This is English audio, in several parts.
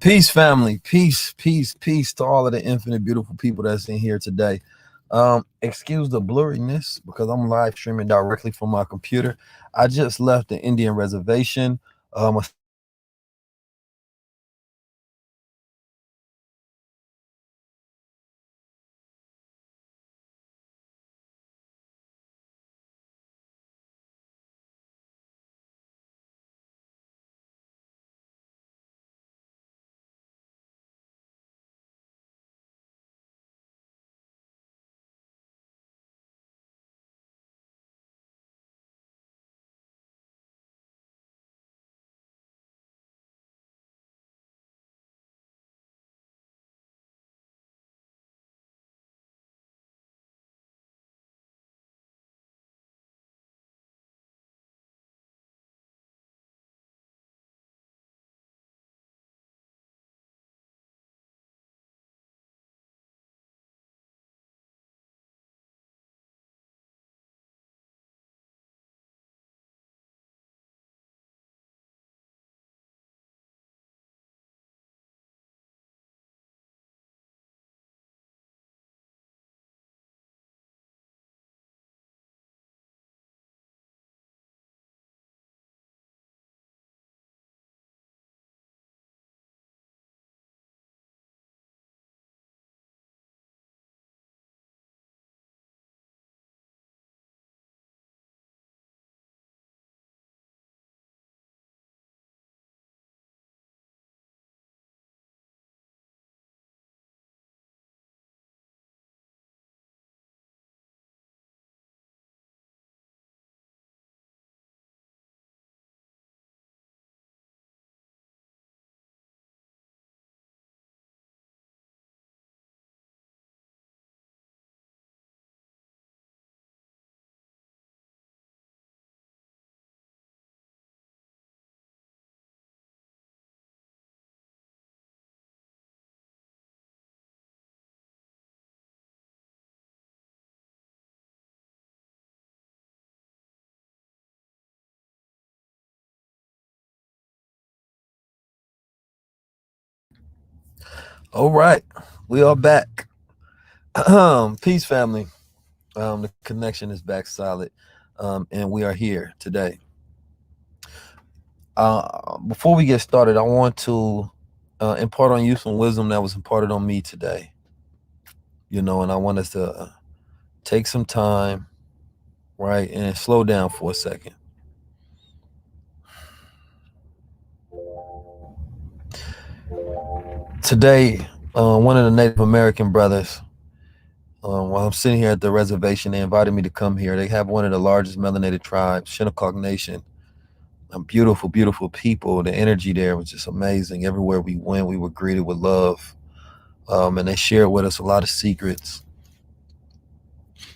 Peace, family. Peace, peace, peace to all of the infinite beautiful people that's in here today. Excuse the blurriness because I'm live streaming directly from my computer. I just left the Indian reservation. A second ago, I was in Kalima, and all right, we are back. Peace, family. The connection is back solid, and we are here today. Before we get started, I want to impart on you some wisdom that was imparted on me today. And I want us to take some time, right, and slow down for a second. Today, one of the Native American brothers, while I'm sitting here at the reservation, they invited me to come here. They have one of the largest melanated tribes, Shinnecock Nation. Beautiful, beautiful people. The energy there was just amazing. Everywhere we went, we were greeted with love. And they shared with us a lot of secrets,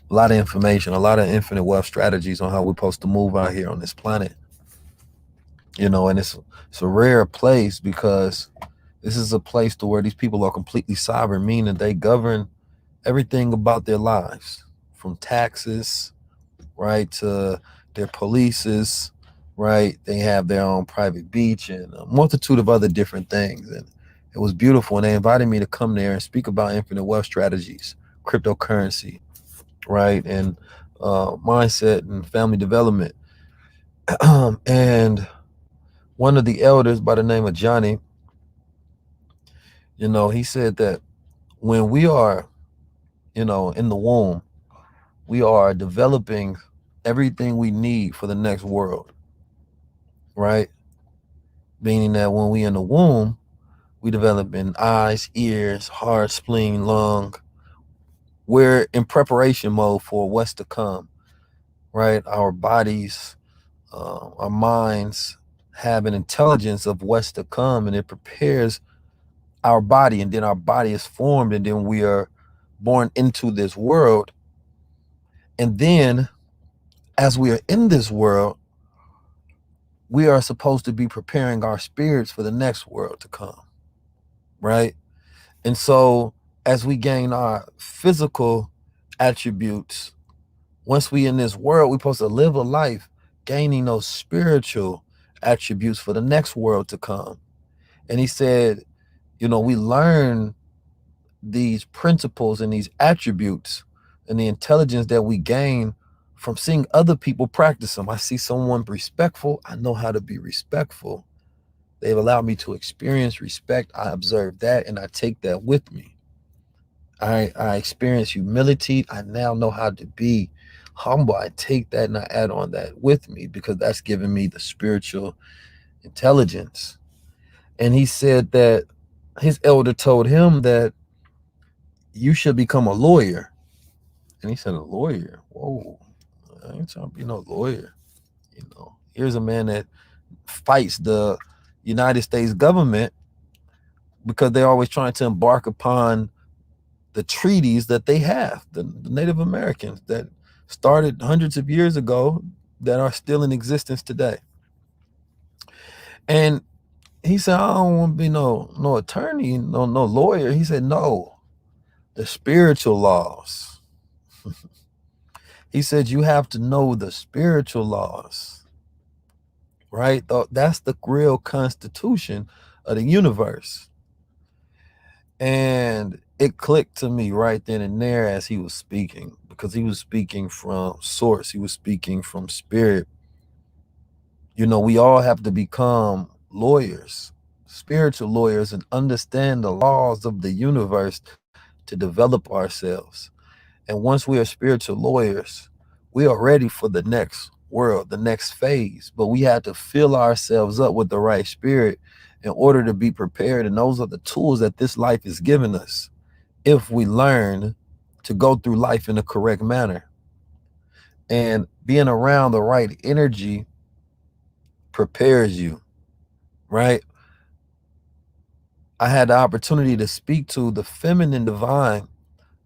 a lot of information, a lot of infinite wealth strategies on how we're supposed to move out here on this planet. And it's a rare place because this is a place to where these people are completely sovereign, meaning they govern everything about their lives, from taxes, right, to their polices, right. They have their own private beach and a multitude of other different things. And it was beautiful. And they invited me to come there and speak about infinite wealth strategies, cryptocurrency, right, and mindset and family development. And one of the elders by the name of Johnny, he said that when we are, in the womb, we are developing everything we need for the next world, right? Meaning that when we in the womb, we develop in eyes, ears, heart, spleen, lung. We're in preparation mode for what's to come, right? Our bodies, our minds have an intelligence of what's to come, and it prepares our body, and then our body is formed, and then we are born into this world. And then as we are in this world, we are supposed to be preparing our spirits for the next world to come, right? And so as we gain our physical attributes, once we in this world, we're supposed to live a life gaining those spiritual attributes for the next world to come. And he said, We learn these principles and these attributes and the intelligence that we gain from seeing other people practice them. I see someone respectful, I know how to be respectful. They've allowed me to experience respect. I observe that and I take that with me. I experience humility. I now know how to be humble. I take that and I add on that with me because that's giving me the spiritual intelligence. And he said that his elder told him that you should become a lawyer. And he said, a lawyer? Whoa, I ain't trying to be no lawyer. Here's a man that fights the United States government because they're always trying to embark upon the treaties that they have, the Native Americans that started hundreds of years ago that are still in existence today. And he said, I don't want to be no attorney, no lawyer. He said, no, the spiritual laws. He said, you have to know the spiritual laws, right? That's the real constitution of the universe. And it clicked to me right then and there as he was speaking, because he was speaking from source, he was speaking from spirit. We all have to become lawyers, spiritual lawyers, and understand the laws of the universe to develop ourselves. And once we are spiritual lawyers, we are ready for the next world, the next phase. But we have to fill ourselves up with the right spirit in order to be prepared. And those are the tools that this life is giving us if we learn to go through life in the correct manner. And being around the right energy prepares you, right? I had the opportunity to speak to the feminine divine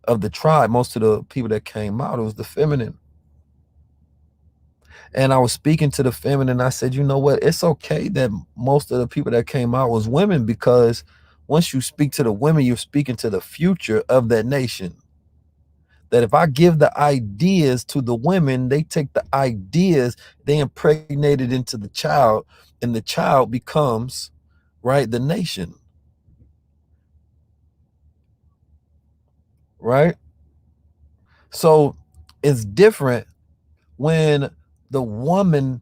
of the tribe. Most of the people that came out, it was the feminine. And I was speaking to the feminine. I said, you know what? It's okay that most of the people that came out was women, because once you speak to the women, you're speaking to the future of that nation. That if I give the ideas to the women, they take the ideas, they impregnate it into the child, and the child becomes, right, the nation, right? So it's different when the woman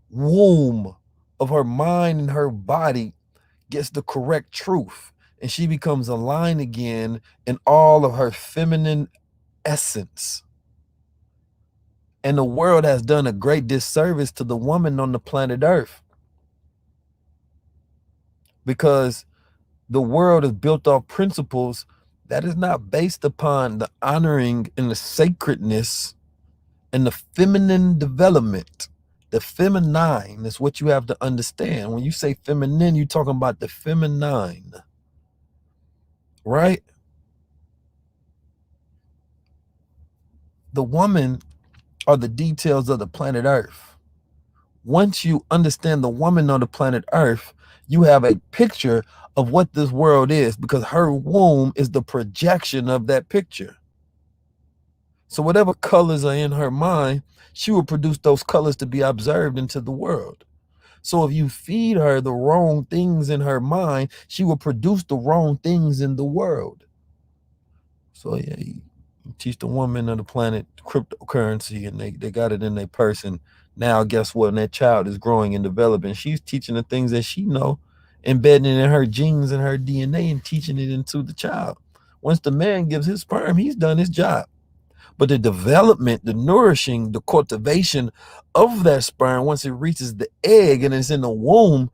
womb of her mind and her body gets the correct truth and she becomes aligned again in all of her feminine essence. And the world has done a great disservice to the woman on the planet Earth, because the world is built off principles that is not based upon the honoring and the sacredness and the feminine development. The feminine is what you have to understand. When you say feminine, you're talking about the feminine, right? The woman are the details of the planet Earth. Once you understand the woman on the planet Earth, you have a picture of what this world is, because her womb is the projection of that picture. So whatever colors are in her mind, she will produce those colors to be observed into the world. So if you feed her the wrong things in her mind, she will produce the wrong things in the world. So yeah, you teach the woman of the planet cryptocurrency, and they got it in their person. Now guess what? When that child is growing and developing, she's teaching the things that she know, embedding it in her genes and her DNA and teaching it into the child. Once the man gives his sperm, he's done his job. But the development, the nourishing, the cultivation of that sperm, once it reaches the egg and it's in the womb,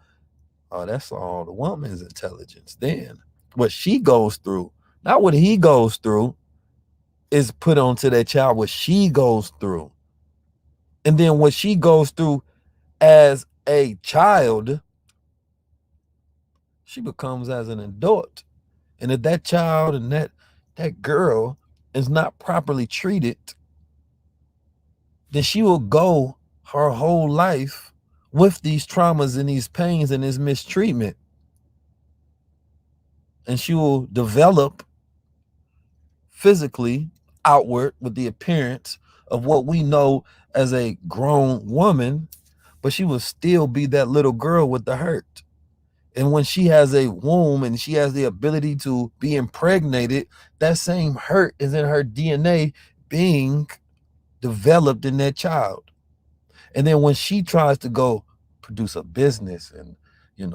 oh, that's all the woman's intelligence. Then what she goes through, not what he goes through, is put onto that child what she goes through. And then what she goes through as a child, she becomes as an adult. And if that child and that girl is not properly treated, then she will go her whole life with these traumas and these pains and this mistreatment. And she will develop physically outward with the appearance of what we know as a grown woman, but she will still be that little girl with the hurt. And when she has a womb and she has the ability to be impregnated, that same hurt is in her DNA being developed in that child. And then when she tries to go produce a business and,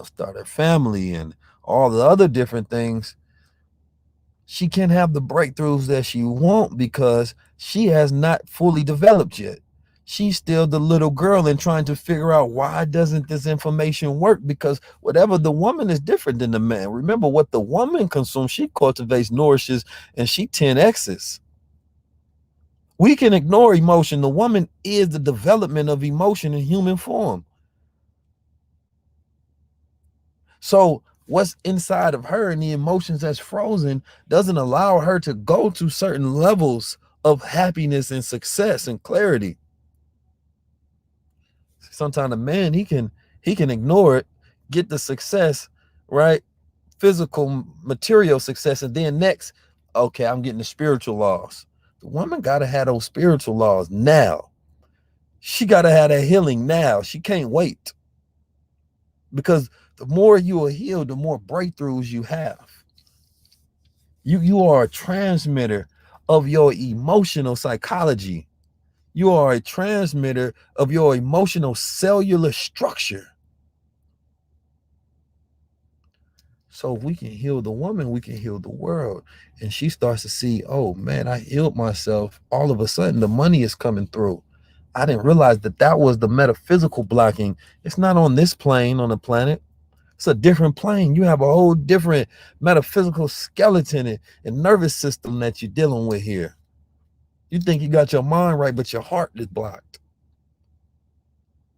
start a family and all the other different things, she can't have the breakthroughs that she wants because she has not fully developed yet. She's still the little girl and trying to figure out why doesn't this information work, because whatever the woman is different than the man. Remember, what the woman consumes, she cultivates, nourishes, and she 10x's. We can ignore emotion. The woman is the development of emotion in human form. So what's inside of her and the emotions that's frozen doesn't allow her to go to certain levels of happiness and success and clarity. Sometimes a man, he can ignore it, get the success, right? Physical, material success, and then next, okay, I'm getting the spiritual laws. The woman gotta have those spiritual laws now. She gotta have that healing now. She can't wait. Because the more you are healed, the more breakthroughs you have. You are a transmitter of your emotional psychology. You are a transmitter of your emotional cellular structure. So if we can heal the woman, we can heal the world. And she starts to see, oh man, I healed myself. All of a sudden, the money is coming through. I didn't realize that that was the metaphysical blocking. It's not on this plane on the planet. It's a different plane. You have a whole different metaphysical skeleton and nervous system that you're dealing with here. You think you got your mind right, but your heart is blocked.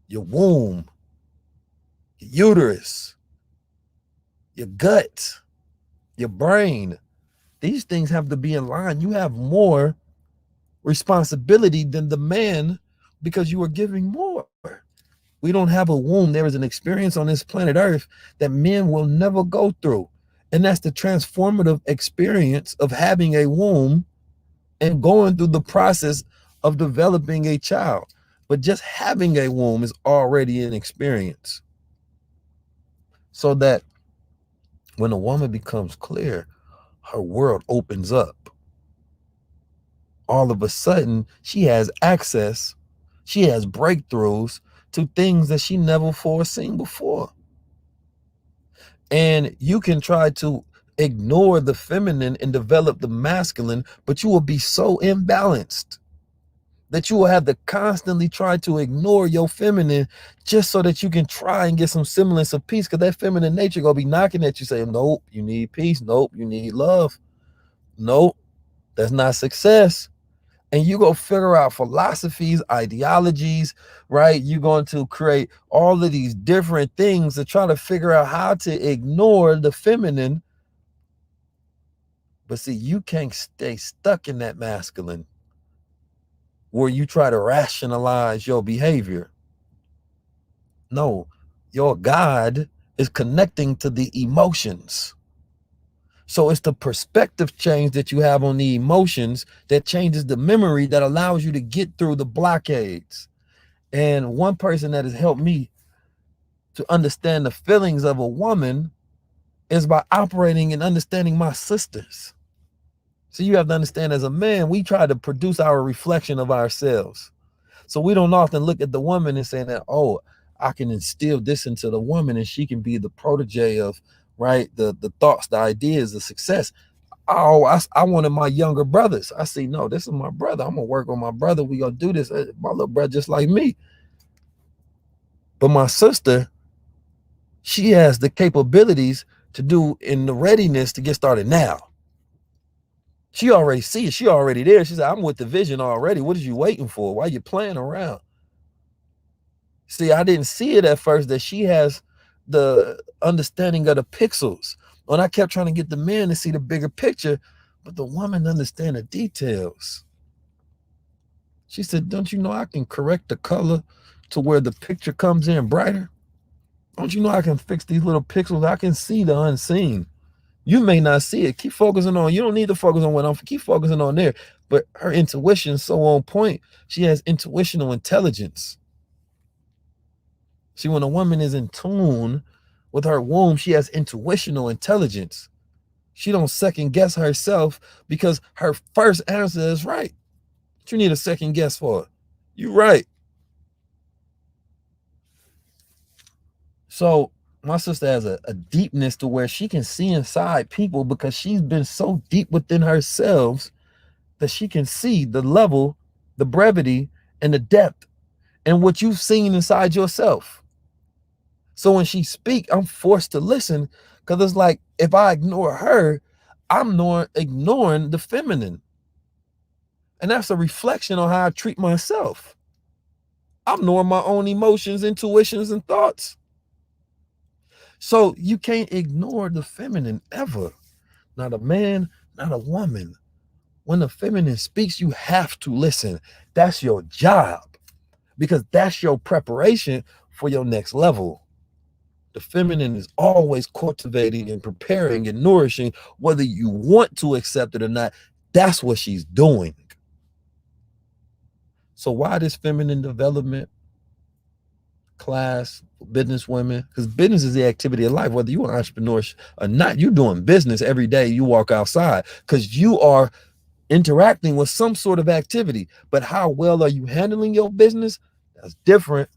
Your womb, your uterus, your gut, your brain. These things have to be in line. You have more responsibility than the man because you are giving more. We don't have a womb. There is an experience on this planet Earth that men will never go through. And that's the transformative experience of having a womb and going through the process of developing a child. But just having a womb is already an experience. So that when a woman becomes clear, her world opens up. All of a sudden, she has access, she has breakthroughs to things that she never foreseen before. And you can try to ignore the feminine and develop the masculine, but you will be so imbalanced that you will have to constantly try to ignore your feminine just so that you can try and get some semblance of peace, because that feminine nature gonna be knocking at you saying, nope, you need peace. Nope, you need love. Nope, that's not success. And you go figure out philosophies, ideologies, right? You're going to create all of these different things to try to figure out how to ignore the feminine. But see, you can't stay stuck in that masculine where you try to rationalize your behavior. No, your God is connecting to the emotions. So it's the perspective change that you have on the emotions that changes the memory that allows you to get through the blockades. And one person that has helped me to understand the feelings of a woman is by operating and understanding my sisters. So you have to understand, as a man, we try to produce our reflection of ourselves. So we don't often look at the woman and say that, oh, I can instill this into the woman and she can be the protege of, right, the thoughts, the ideas, the success. Oh, I wanted my younger brothers. I see, no, this is my brother. I'm gonna work on my brother. We gonna do this. My little brother just like me. But my sister, she has the capabilities to do in the readiness to get started now. She already see it. She already there. She said, I'm with the vision already. What are you waiting for? Why are you playing around? See, I didn't see it at first that she has the understanding of the pixels. When I kept trying to get the man to see the bigger picture, but the woman understand the details. She said, don't you know I can correct the color to where the picture comes in brighter? Don't you know I can fix these little pixels? I can see the unseen. You may not see it. Keep focusing on, you don't need to focus on what I'm, keep focusing on there. But her intuition is so on point. She has intuitional intelligence. See, when a woman is in tune With her womb, she has intuitional intelligence. She don't second guess herself because her first answer is right. What you need a second guess for? You right. So my sister has a deepness to where she can see inside people because she's been so deep within herself that she can see the level, the brevity, and the depth and what you've seen inside yourself. So when she speak, I'm forced to listen because it's like if I ignore her, I'm ignoring the feminine. And that's a reflection on how I treat myself. I'm ignoring my own emotions, intuitions, and thoughts. So you can't ignore the feminine ever. Not a man, not a woman. When the feminine speaks, you have to listen. That's your job because that's your preparation for your next level. The feminine is always cultivating and preparing and nourishing, whether you want to accept it or not. That's what she's doing. So why this feminine development class for business women? Because business is the activity of life, whether you're an entrepreneur or not. You're doing business every day you walk outside because you are interacting with some sort of activity. But how well are you handling your business? That's different.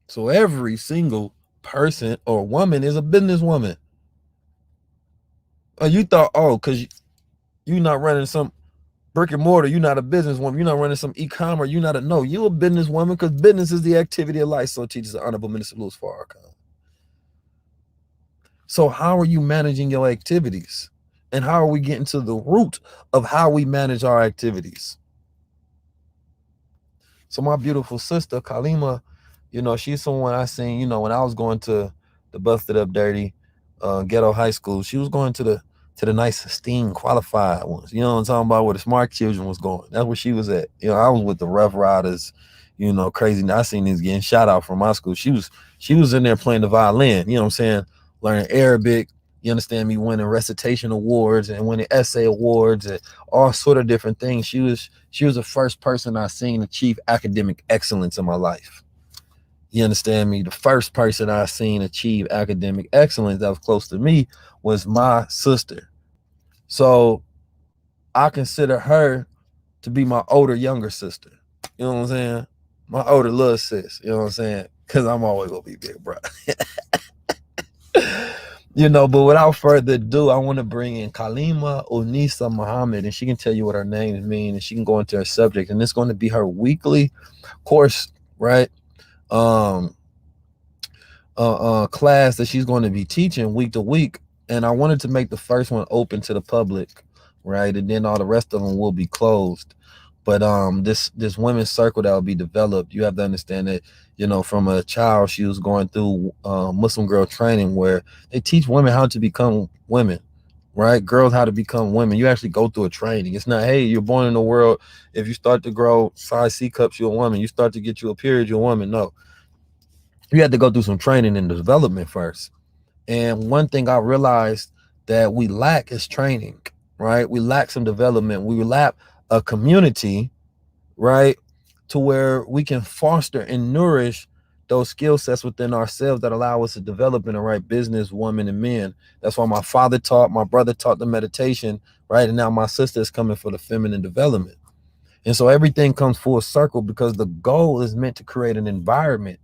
So every single person or woman is a businesswoman. Oh, you thought, oh, because you're not running some brick and mortar, you're not a businesswoman, you're not running some e-commerce, you're not a no, you're a businesswoman because business is the activity of life. So teaches the Honorable Minister Louis Farrakhan. So how are you managing your activities? And how are we getting to the root of how we manage our activities? So my beautiful sister, Kalima, she's someone I seen, when I was going to the busted up dirty ghetto high school, she was going to the nice, esteemed, qualified ones. You know what I'm talking about? Where the smart children was going. That's where she was at. I was with the Rough Riders, crazy. I seen these getting shot out from my school. She was in there playing the violin, you know what I'm saying? Learning Arabic, you understand me, winning recitation awards and winning essay awards and all sort of different things. She was the first person I seen achieve academic excellence in my life. You understand me? The first person I seen achieve academic excellence that was close to me was my sister. So I consider her to be my older, younger sister. You know what I'm saying? My older little sis. You know what I'm saying? Because I'm always gonna be big, bro. But without further ado, I want to bring in Kalima Unisa Muhammad, and she can tell you what her name means, and she can go into her subject. And it's going to be her weekly course, right? Um, class that she's going to be teaching week to week. And I wanted to make the first one open to the public, right? And then all the rest of them will be closed. But this women's circle that will be developed, you have to understand that, from a child, she was going through Muslim girl training where they teach women how to become women, right? Girls how to become women. You actually go through a training. It's not, hey, you're born in the world. If you start to grow size C cups, you're a woman. You start to get you a period, you're a woman. No, you had to go through some training and development first. And one thing I realized that we lack is training, right? We lack some development. We lack a community, right? To where we can foster and nourish those skill sets within ourselves that allow us to develop in the right business, women and men. That's why my father taught, my brother taught the meditation, right? And now my sister is coming for the feminine development. And so everything comes full circle because the goal is meant to create an environment,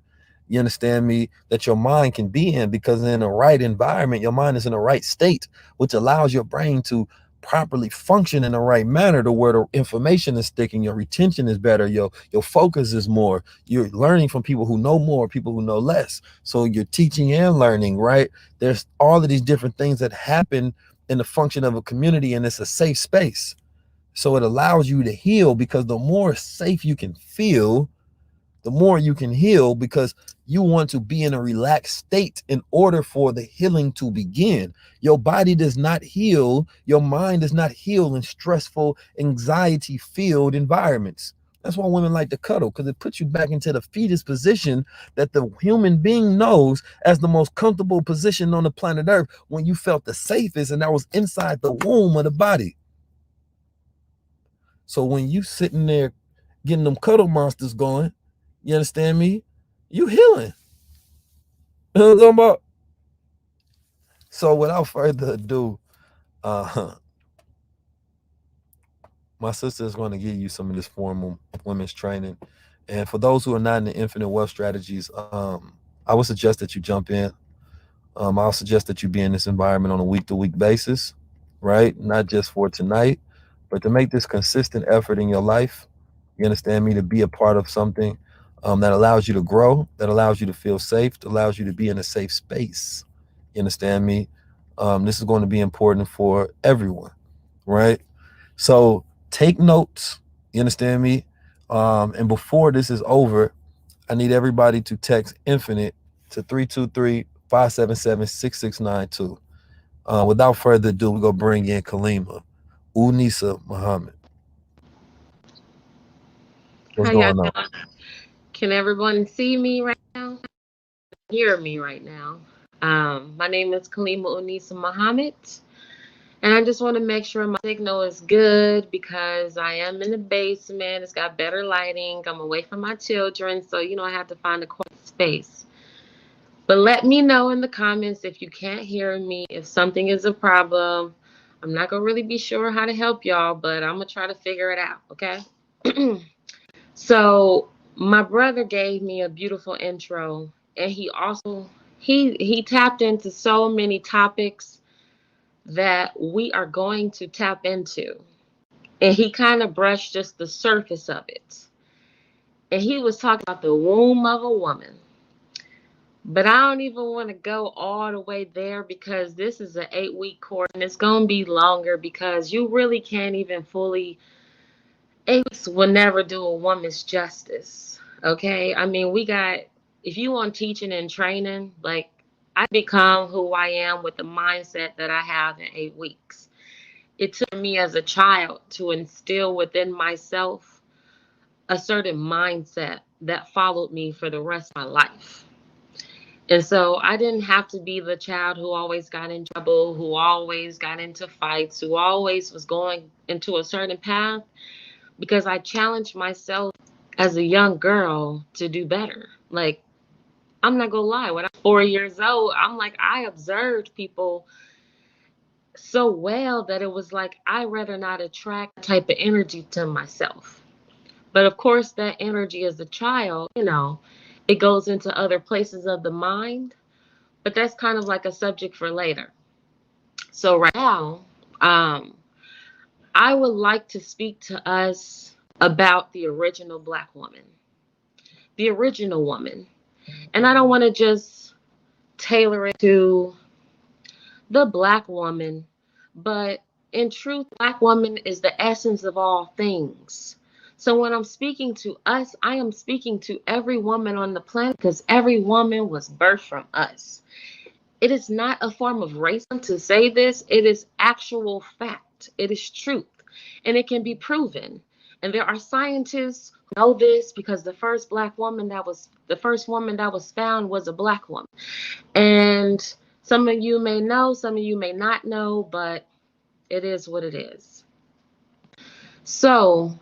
you understand me, that your mind can be in, because in the right environment, your mind is in the right state, which allows your brain to properly function in the right manner to where the information is sticking, your retention is better, your focus is more, you're learning from people who know more, people who know less. So you're teaching and learning, right? There's all of these different things that happen in the function of a community, and it's a safe space. So it allows you to heal, because the more safe you can feel, the more you can heal, because you want to be in a relaxed state in order for the healing to begin. Your body does not heal, your mind does not heal in stressful, anxiety filled environments. That's why women like to cuddle, because it puts you back into the fetus position that the human being knows as the most comfortable position on the planet Earth, when you felt the safest, and that was inside the womb of the body. So when you sitting there getting them cuddle monsters going, you understand me? You healing. You know what I'm talking about? So without further ado, uh, my sister is going to give you some of this formal women's training. And for those who are not in the Infinite Wealth Strategies, I would suggest that you jump in. I'll suggest that you be in this environment on a week to week basis, right? Not just for tonight, but to make this consistent effort in your life. You understand me? To be a part of something that allows you to grow, that allows you to feel safe, that allows you to be in a safe space. You understand me? This is going to be important for everyone, right? So take notes. You understand me? And before this is over, I need everybody to text infinite to 323-577-6692. Without further ado, we're going to bring in Kalima, Unisa Muhammad. How What's y'all going on? doing? Can everyone see me right now? Hear me right now? My name is Kalima Unisa Muhammad, and I just want to make sure my signal is good because I am in the basement. It's got better lighting. I'm away from my children, so I have to find a quiet space. But let me know in the comments if you can't hear me, if something is a problem. I'm not gonna really be sure how to help y'all, but I'm gonna try to figure it out, okay? So my brother gave me a beautiful intro, and he also he tapped into so many topics that we are going to tap into. And he kind of brushed just the surface of it. And he was talking about the womb of a woman. But I don't even want to go all the way there because this is an 8-week course and it's going to be longer because you really can't even fully 8 weeks will never do a woman's justice. Okay. I mean, if you want teaching and training, like I become who I am with the mindset that I have in 8 weeks. It took me as a child to instill within myself a certain mindset that followed me for the rest of my life. And so I didn't have to be the child who always got in trouble, who always got into fights, who always was going into a certain path because I challenged myself as a young girl to do better. Like, I'm not gonna lie, when I was 4 years old, I'm like, I observed people so well that it was like, I'd rather not attract that type of energy to myself. But of course, that energy as a child, it goes into other places of the mind. But that's kind of like a subject for later. So, right now, um, I would like to speak to us about the original Black woman, the original woman. And I don't want to just tailor it to the Black woman, but in truth, Black woman is the essence of all things. So when I'm speaking to us, I am speaking to every woman on the planet because every woman was birthed from us. It is not a form of racism to say this. It is actual fact. It is truth. And it can be proven. And there are scientists who know this because the first woman that was found was a Black woman. And some of you may know, some of you may not know, but it is what it is. So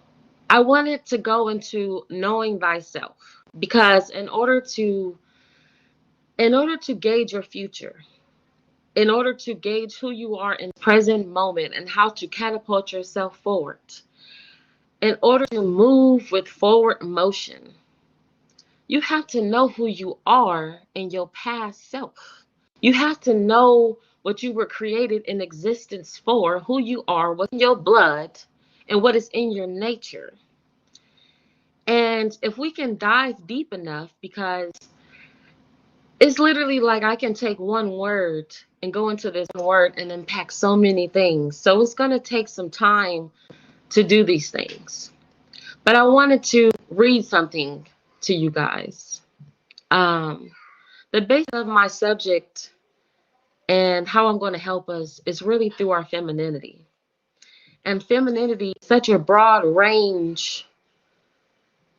I wanted to go into knowing thyself because in order to gauge your future, in order to gauge who you are in the present moment and how to catapult yourself forward, in order to move with forward motion, you have to know who you are in your past self. You have to know what you were created in existence for, who you are, what's in your blood, and what is in your nature. And if we can dive deep enough, because it's literally like I can take one word and go into this word and impact so many things. So it's going to take some time to do these things. But I wanted to read something to you guys. Um, the basis of my subject and how I'm going to help us is really through our femininity. And femininity is such a broad range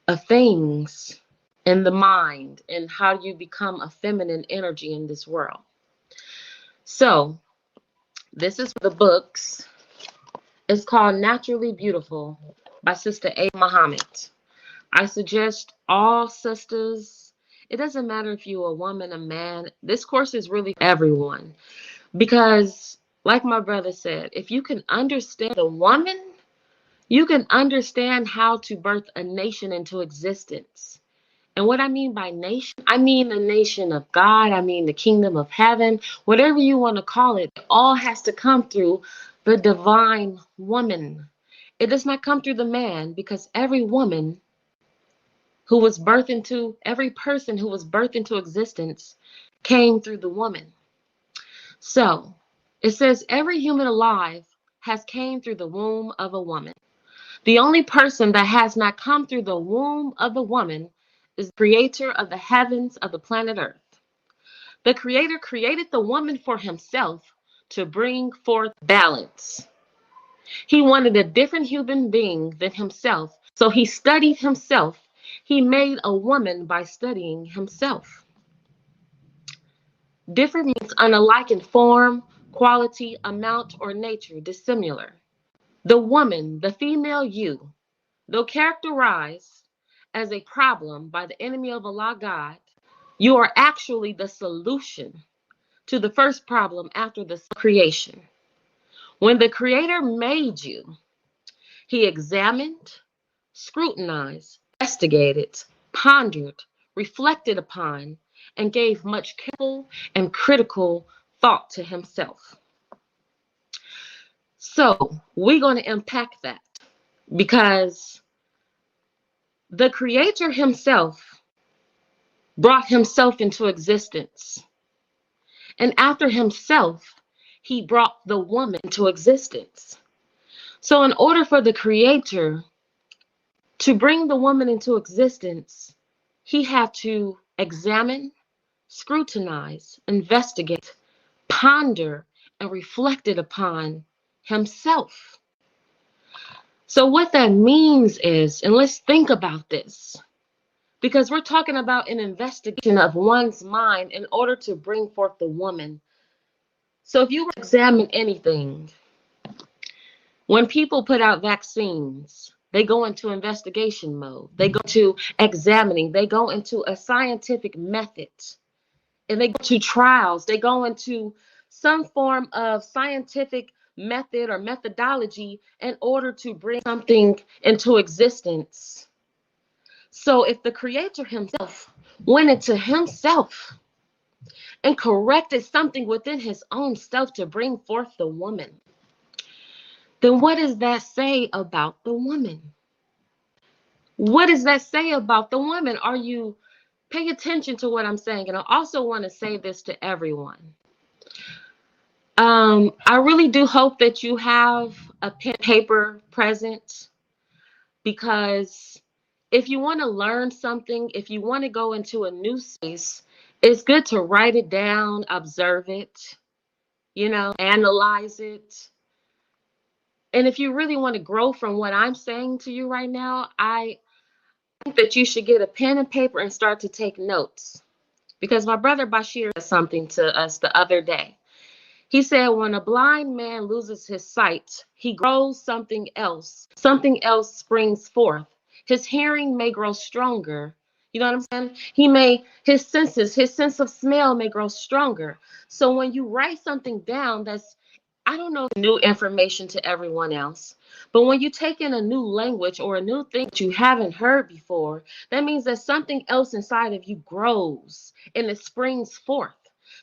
of things in the mind and how you become a feminine energy in this world. So, this is the books. It's called Naturally Beautiful by Sister A. Muhammad. I suggest all sisters It doesn't matter if you're a woman, a man. This course is really for everyone. Because, like my brother said, if you can understand the woman, you can understand how to birth a nation into existence. And what I mean by nation, I mean the nation of God, I mean the kingdom of heaven, whatever you want to call it, it all has to come through the divine woman. It does not come through the man, because every woman who was birthed into, every person who was birthed into existence came through the woman. So it says every human alive has came through the womb of a woman. The only person that has not come through the womb of a woman is the creator of the heavens, of the planet Earth. The creator created the woman for himself to bring forth balance. He wanted a different human being than himself, so he studied himself. He made a woman by studying himself. Different means unlike in form, quality, amount, or nature, dissimilar. The woman, the female you, though characterized as a problem by the enemy of Allah God, you are actually the solution to the first problem after the creation. When the Creator made you, He examined, scrutinized, investigated, pondered, reflected upon, and gave much careful and critical thought to Himself. So we're going to unpack that because the Creator Himself brought Himself into existence. And after Himself, He brought the woman into existence. So, in order for the Creator to bring the woman into existence, He had to examine, scrutinize, investigate, ponder, and reflected upon Himself. So, what that means is, and let's think about this, because we're talking about an investigation of one's mind in order to bring forth the woman. So, if you examine anything, when people put out vaccines, they go into investigation mode. They go to examining. They go into a scientific method. And they go to trials. They go into some form of scientific method or methodology in order to bring something into existence. So if the Creator Himself went into Himself and corrected something within His own self to bring forth the woman, then what does that say about the woman? What does that say about the woman? Are you pay attention to what I'm saying? And I also want to say this to everyone. I really do hope that you have a pen and paper present, because if you want to learn something, if you want to go into a new space, it's good to write it down, observe it, analyze it. And if you really want to grow from what I'm saying to you right now, I think that you should get a pen and paper and start to take notes. Because my brother Bashir said something to us the other day. He said, when a blind man loses his sight, he grows something else. Something else springs forth. His hearing may grow stronger. You know what I'm saying? His sense of smell may grow stronger. So when you write something down that's, I don't know, new information to everyone else, but when you take in a new language or a new thing that you haven't heard before, that means that something else inside of you grows and it springs forth.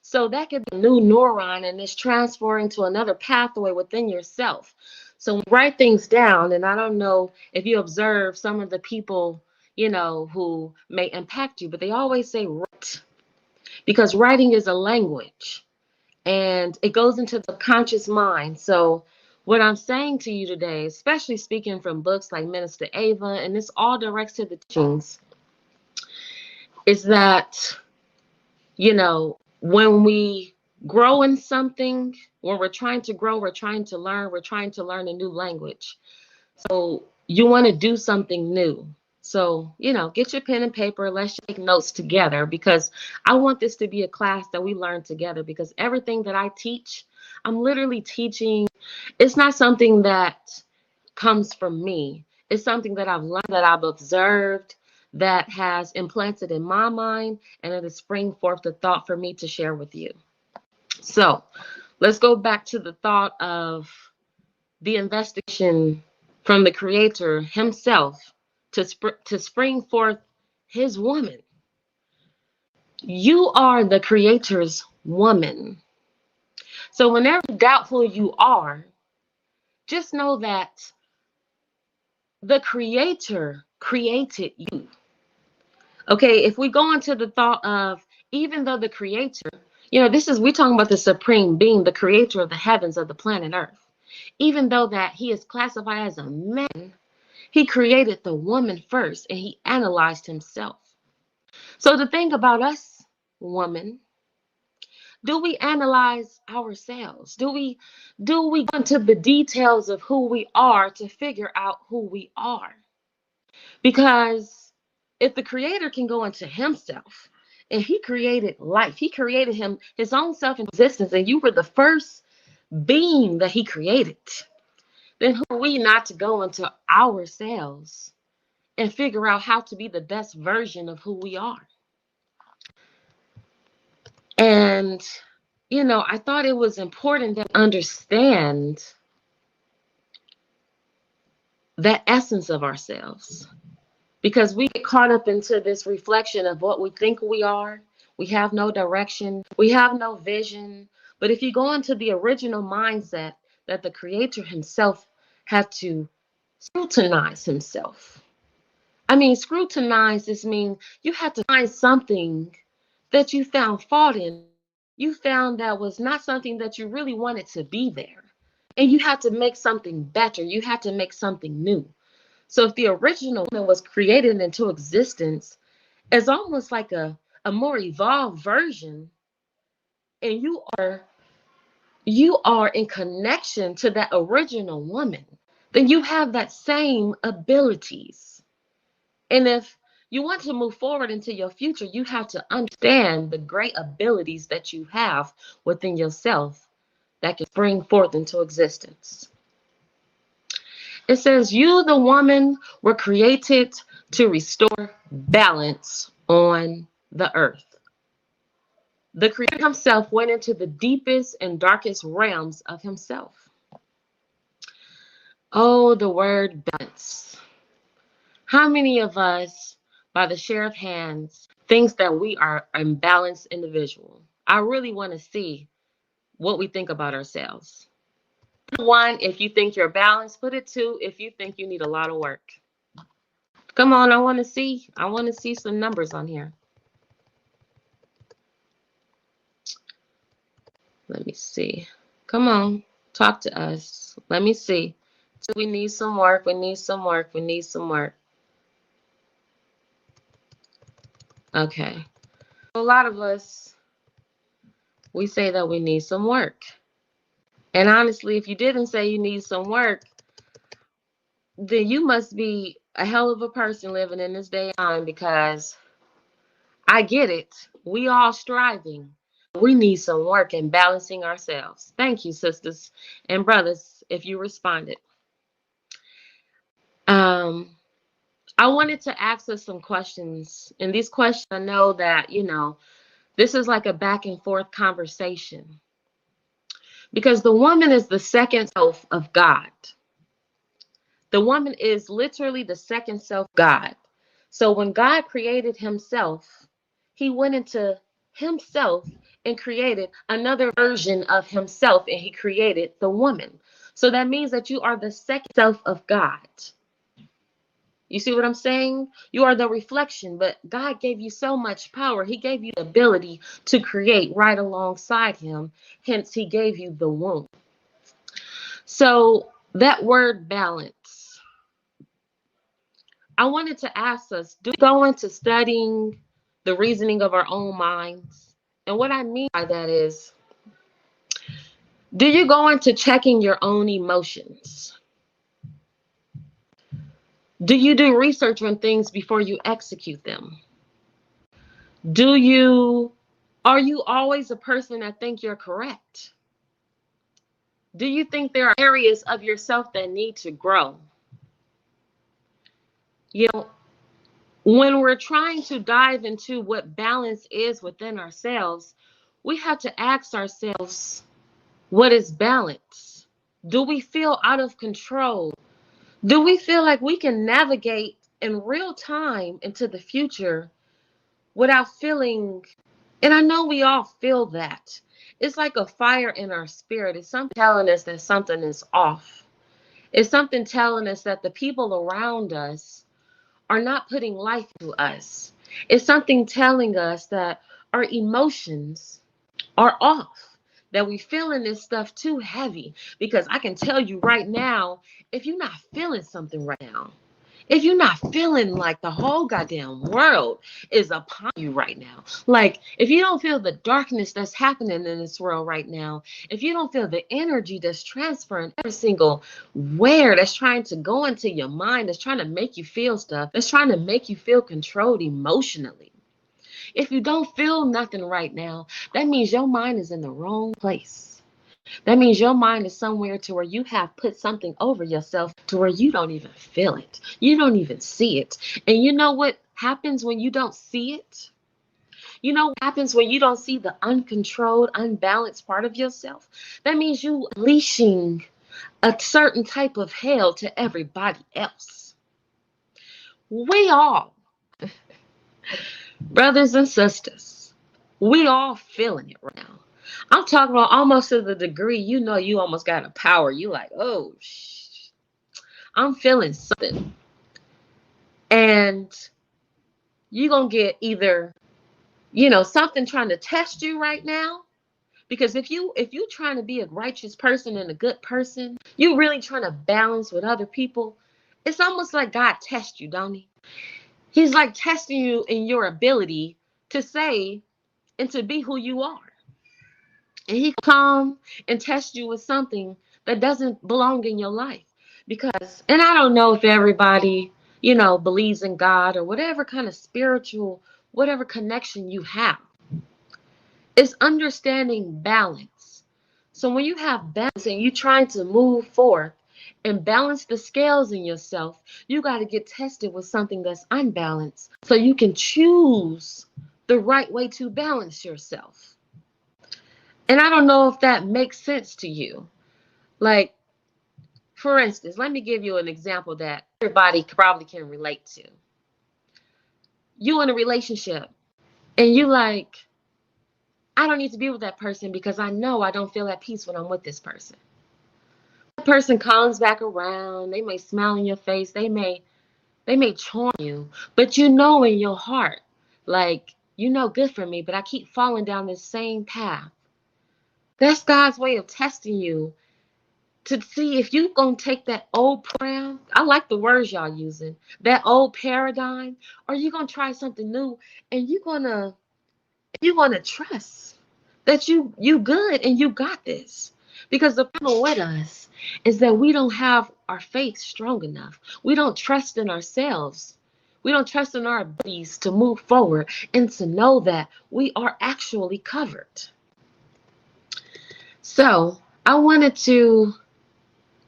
So that could be a new neuron and it's transferring to another pathway within yourself. So write things down, and I don't know if you observe some of the people, who may impact you, but they always say write, because writing is a language and it goes into the conscious mind. So what I'm saying to you today, especially speaking from books like Minister Ava, and this all directs to the teachings, is that, when we grow in something, when we're trying to grow, we're trying to learn a new language. So you want to do something new. So, get your pen and paper. Let's take notes together, because I want this to be a class that we learn together, because everything that I teach, I'm literally teaching. It's not something that comes from me. It's something that I've learned, that I've observed, that has implanted in my mind, and it is spring forth the thought for me to share with you. So let's go back to the thought of the investigation from the Creator Himself to spring forth His woman. You are the Creator's woman. So whenever doubtful you are, just know that the Creator created you. Okay, if we go into the thought of, even though the Creator, we're talking about the supreme being, the creator of the heavens, of the planet Earth. Even though that he is classified as a man, he created the woman first and he analyzed himself. So the thing about us, woman, do we analyze ourselves? Do we go into the details of who we are to figure out who we are? Because if the creator can go into himself and he created life, he created his own self in existence, and you were the first being that he created, then who are we not to go into ourselves and figure out how to be the best version of who we are? And, I thought it was important to understand that essence of ourselves, because we get caught up into this reflection of what we think we are. We have no direction, we have no vision. But if you go into the original mindset that the creator himself had to scrutinize himself. I mean, scrutinize, this means you had to find something that you found fault in, you found that was not something that you really wanted to be there. And you had to make something better, you had to make something new. So if the original was created into existence as almost like a more evolved version, and you are in connection to that original woman, then you have that same abilities. And if you want to move forward into your future, you have to understand the great abilities that you have within yourself that can spring forth into existence. It says, you, the woman, were created to restore balance on the earth. The Creator himself went into the deepest and darkest realms of himself. Oh, the word balance. How many of us, by the share of hands, thinks that we are an imbalanced individual? I really want to see what we think about ourselves. Put 1 if you think you're balanced. Put it 2 if you think you need a lot of work. Come on, I want to see. I want to see some numbers on here. Let me see. Come on, talk to us. Let me see. So we need some work. We need some work. We need some work. Okay. A lot of us, we say that we need some work. And honestly, if you didn't say you need some work, then you must be a hell of a person living in this day and time, because I get it. We all striving. We need some work in balancing ourselves. Thank you, sisters and brothers, if you responded. Um, I wanted to ask us some questions. And these questions, I know that, this is like a back and forth conversation. Because the woman is the second self of God. The woman is literally the second self of God. So when God created himself, he went into himself and created another version of himself, and he created the woman. So that means that you are the second self of God. You see what I'm saying? You are the reflection, but God gave you so much power. He gave you the ability to create right alongside him. Hence, he gave you the womb. So that word balance, I wanted to ask us, do we go into studying the reasoning of our own minds? And what I mean by that is, do you go into checking your own emotions? Do you do research on things before you execute them? Do you Are you always a person that think you're correct? Do you think there are areas of yourself that need to grow? You know, When we're trying to dive into what balance is within ourselves, we have to ask ourselves, what is balance? Do we feel out of control? Do we feel like we can navigate in real time into the future without feeling? And I know we all feel that. It's like a fire in our spirit. It's something telling us that something is off. It's something telling us that the people around us are not putting life to us. It's something telling us that our emotions are off, that we feeling this stuff too heavy. Because I can tell you right now, if you're not feeling something right now, if you're not feeling like the whole goddamn world is upon you right now, like if you don't feel the darkness that's happening in this world right now, if you don't feel the energy that's transferring every single where that's trying to go into your mind, that's trying to make you feel stuff, that's trying to make you feel controlled emotionally. If you don't feel nothing right now, that means your mind is in the wrong place. That means your mind is somewhere to where you have put something over yourself to where you don't even feel it. You don't even see it. And you know what happens when you don't see it? You know what happens when you don't see the uncontrolled, unbalanced part of yourself? That means you unleashing a certain type of hell to everybody else. We all, brothers and sisters, we all feeling it right now. I'm talking about almost to the degree you know you almost got a power. You like, oh, I'm feeling something. And you're going to get either, something trying to test you right now. Because if you trying to be a righteous person and a good person, you really trying to balance with other people, it's almost like God tests you, don't he? He's like testing you in your ability to say and to be who you are. And he come and test you with something that doesn't belong in your life. Because, and I don't know if everybody, believes in God or whatever kind of spiritual, whatever connection you have. It's understanding balance. So when you have balance and you're trying to move forth and balance the scales in yourself, you got to get tested with something that's unbalanced so you can choose the right way to balance yourself. And I don't know if that makes sense to you. Like, for instance, let me give you an example that everybody probably can relate to. You in a relationship and you like, I don't need to be with that person because I know I don't feel at peace when I'm with this person. That person comes back around, they may smile in your face, they may charm you, but you know in your heart, like, good for me, but I keep falling down this same path. That's God's way of testing you to see if you gonna take that old program. I like the words y'all using, that old paradigm, or you gonna try something new and you gonna trust that you good and you got this. Because the problem with us is that we don't have our faith strong enough. We don't trust in ourselves. We don't trust in our abilities to move forward and to know that we are actually covered. So I wanted to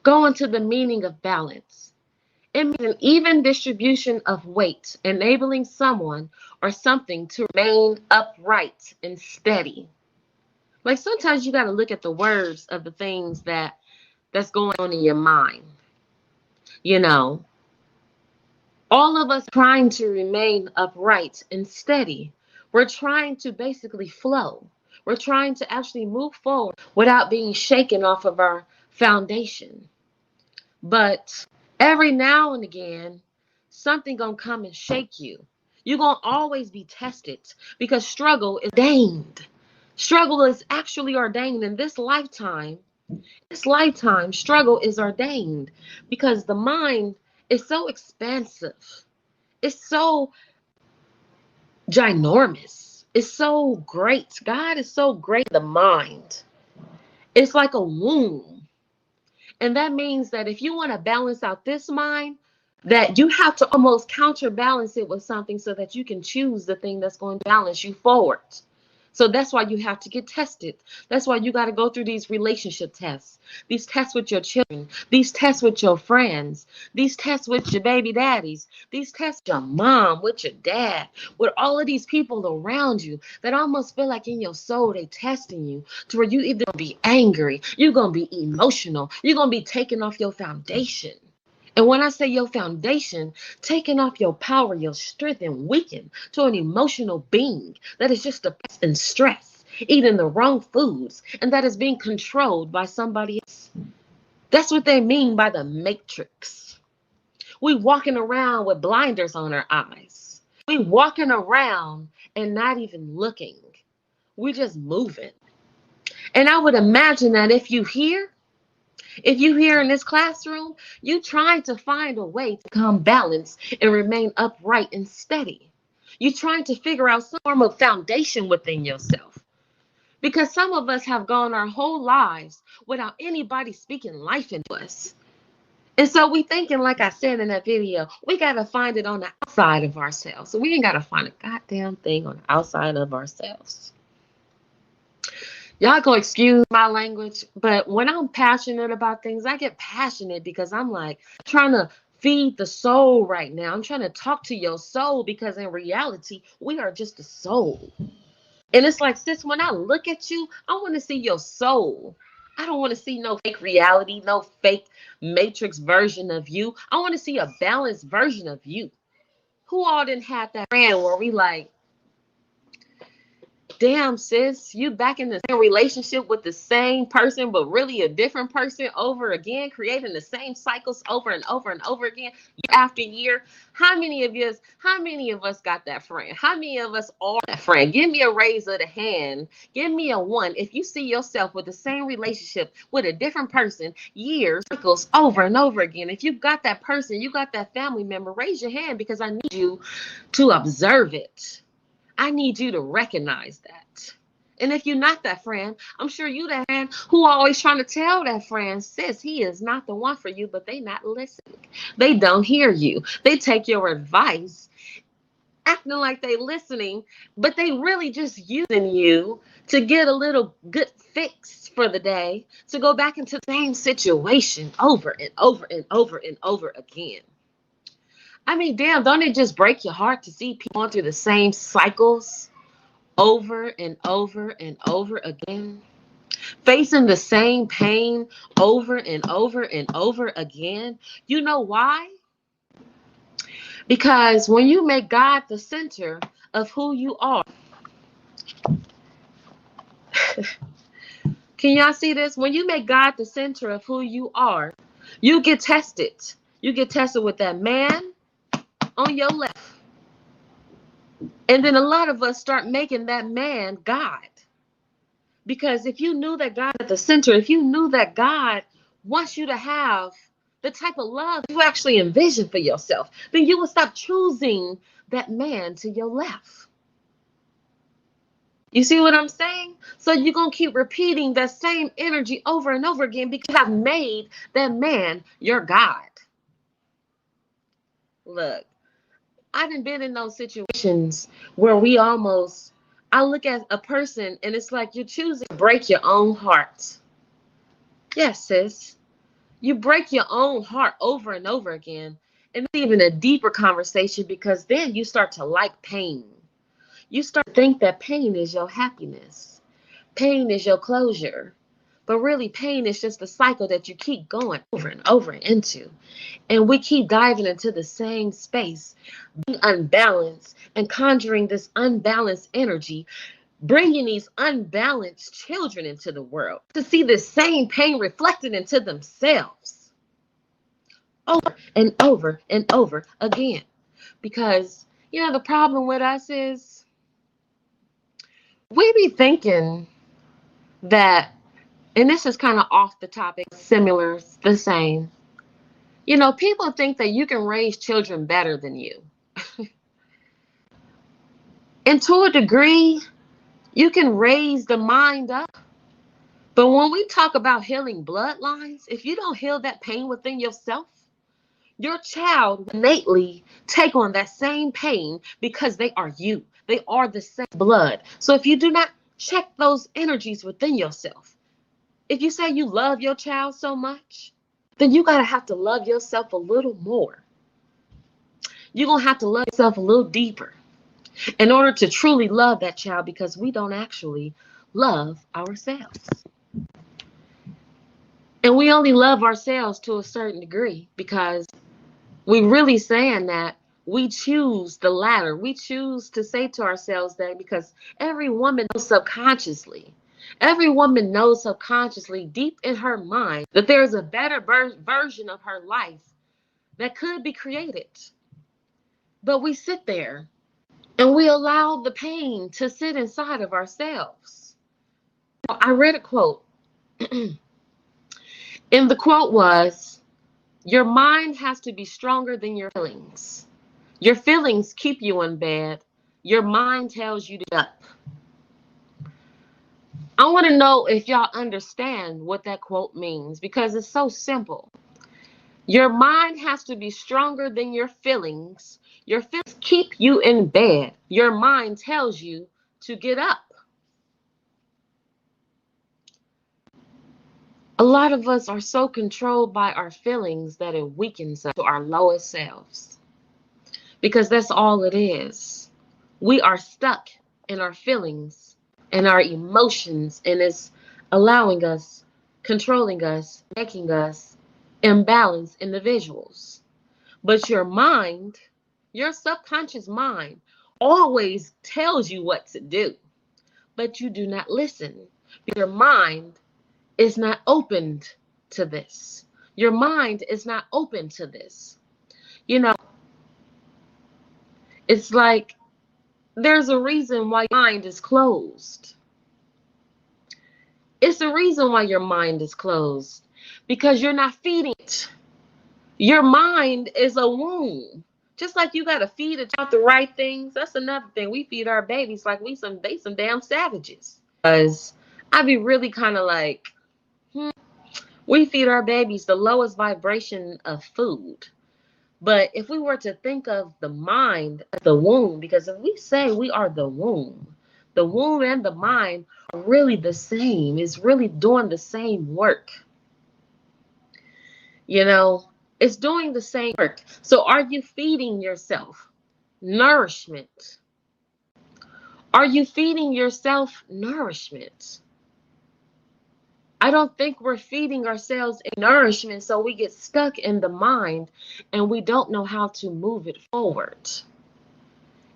go into the meaning of balance. It means an even distribution of weight, enabling someone or something to remain upright and steady. Like sometimes you got to look at the words of the things that's going on in your mind. You know, all of us trying to remain upright and steady. We're trying to basically flow. We're trying to actually move forward without being shaken off of our foundation. But every now and again, something gonna come and shake you. You're gonna always be tested because struggle is ordained. Struggle is actually ordained in this lifetime. This lifetime, struggle is ordained because the mind is so expansive. It's so ginormous. It's so great. God is so great. The mind. It's like a womb. And that means that if you want to balance out this mind, that you have to almost counterbalance it with something so that you can choose the thing that's going to balance you forward. So that's why you have to get tested. That's why you got to go through these relationship tests, these tests with your children, these tests with your friends, these tests with your baby daddies, these tests with your mom, with your dad, with all of these people around you that almost feel like in your soul they testing you to where you either gonna be angry, you're going to be emotional, you're going to be taking off your foundation. And when I say your foundation, taking off your power, your strength, and weaken to an emotional being that is just depressed and stressed, eating the wrong foods, and that is being controlled by somebody else. That's what they mean by the matrix. We walking around with blinders on our eyes. We walking around and not even looking. We just moving. And I would imagine that if you here in this classroom, you trying to find a way to become balanced and remain upright and steady. You trying to figure out some form of foundation within yourself. Because some of us have gone our whole lives without anybody speaking life into us. And so we thinking, like I said in that video, we got to find it on the outside of ourselves. So we ain't got to find a goddamn thing on the outside of ourselves. Y'all gonna excuse my language, but when I'm passionate about things, I get passionate because I'm like trying to feed the soul right now. I'm trying to talk to your soul because in reality, we are just a soul. And it's like, sis, when I look at you, I want to see your soul. I don't want to see no fake reality, no fake matrix version of you. I want to see a balanced version of you. Who all didn't have that friend where we like, damn, sis, you back in the same relationship with the same person, but really a different person over again, creating the same cycles over and over and over again, year after year. How many of us got that friend? How many of us are that friend? Give me a raise of the hand. Give me a one. If you see yourself with the same relationship with a different person, years, cycles over and over again. If you got that person, you got that family member, raise your hand because I need you to observe it. I need you to recognize that. And if you're not that friend, I'm sure you that friend who always trying to tell that friend, sis, he is not the one for you, but they not listening. They don't hear you. They take your advice, acting like they listening, but they really just using you to get a little good fix for the day, to go back into the same situation over and over and over and over again. I mean, damn, don't it just break your heart to see people going through the same cycles over and over and over again? Facing the same pain over and over and over again? You know why? Because when you make God the center of who you are, can y'all see this? When you make God the center of who you are, you get tested. You get tested with that man on your left. And then a lot of us start making that man God. Because if you knew that God at the center, if you knew that God wants you to have the type of love you actually envision for yourself, then you would stop choosing that man to your left. You see what I'm saying? So you're going to keep repeating that same energy over and over again because you have made that man your God. Look, I done been in those situations where I look at a person and it's like you're choosing to break your own heart. Yes, sis. You break your own heart over and over again. And it's even a deeper conversation because then you start to like pain. You start to think that pain is your happiness. Pain is your closure. But really, pain is just a cycle that you keep going over and over into. And we keep diving into the same space, being unbalanced and conjuring this unbalanced energy, bringing these unbalanced children into the world to see the same pain reflected into themselves over and over and over again. Because, the problem with us is we be thinking that, and this is kind of off the topic, similar, the same. People think that you can raise children better than you. And to a degree, you can raise the mind up. But when we talk about healing bloodlines, if you don't heal that pain within yourself, your child will innately take on that same pain because they are you. They are the same blood. So if you do not Check those energies within yourself. If you say you love your child so much, then you gotta have to love yourself a little more. You're gonna have to love yourself a little deeper in order to truly love that child, because we don't actually love ourselves. And we only love ourselves to a certain degree, because we really saying that we choose the latter. We choose to say to ourselves that because every woman knows subconsciously, deep in her mind, that there is a better version of her life that could be created. But we sit there and we allow the pain to sit inside of ourselves. I read a quote, and the quote was, your mind has to be stronger than your feelings. Your feelings keep you in bed. Your mind tells you to get up. I want to know if y'all understand what that quote means, because it's so simple. Your mind has to be stronger than your feelings. Your feelings keep you in bed. Your mind tells you to get up. A lot of us are so controlled by our feelings that it weakens us to our lowest selves, because that's all it is. We are stuck in our feelings and our emotions, and it's allowing us, controlling us, making us imbalanced individuals. But your mind, your subconscious mind, always tells you what to do, but you do not listen. Your mind is not opened to this. Your mind is not open to this. You know, it's like there's a reason why your mind is closed. It's the reason why your mind is closed, because you're not feeding it. Your mind is a womb. Just like you gotta feed a child the right things. That's another thing. We feed our babies like they some damn savages. Because I be really kind of like, we feed our babies the lowest vibration of food. But if we were to think of the mind as the womb, because if we say we are the womb and the mind are really the same. It's really doing the same work. You know, it's doing the same work. So are you feeding yourself nourishment? Are you feeding yourself nourishment? I don't think we're feeding ourselves nourishment, so we get stuck in the mind and we don't know how to move it forward.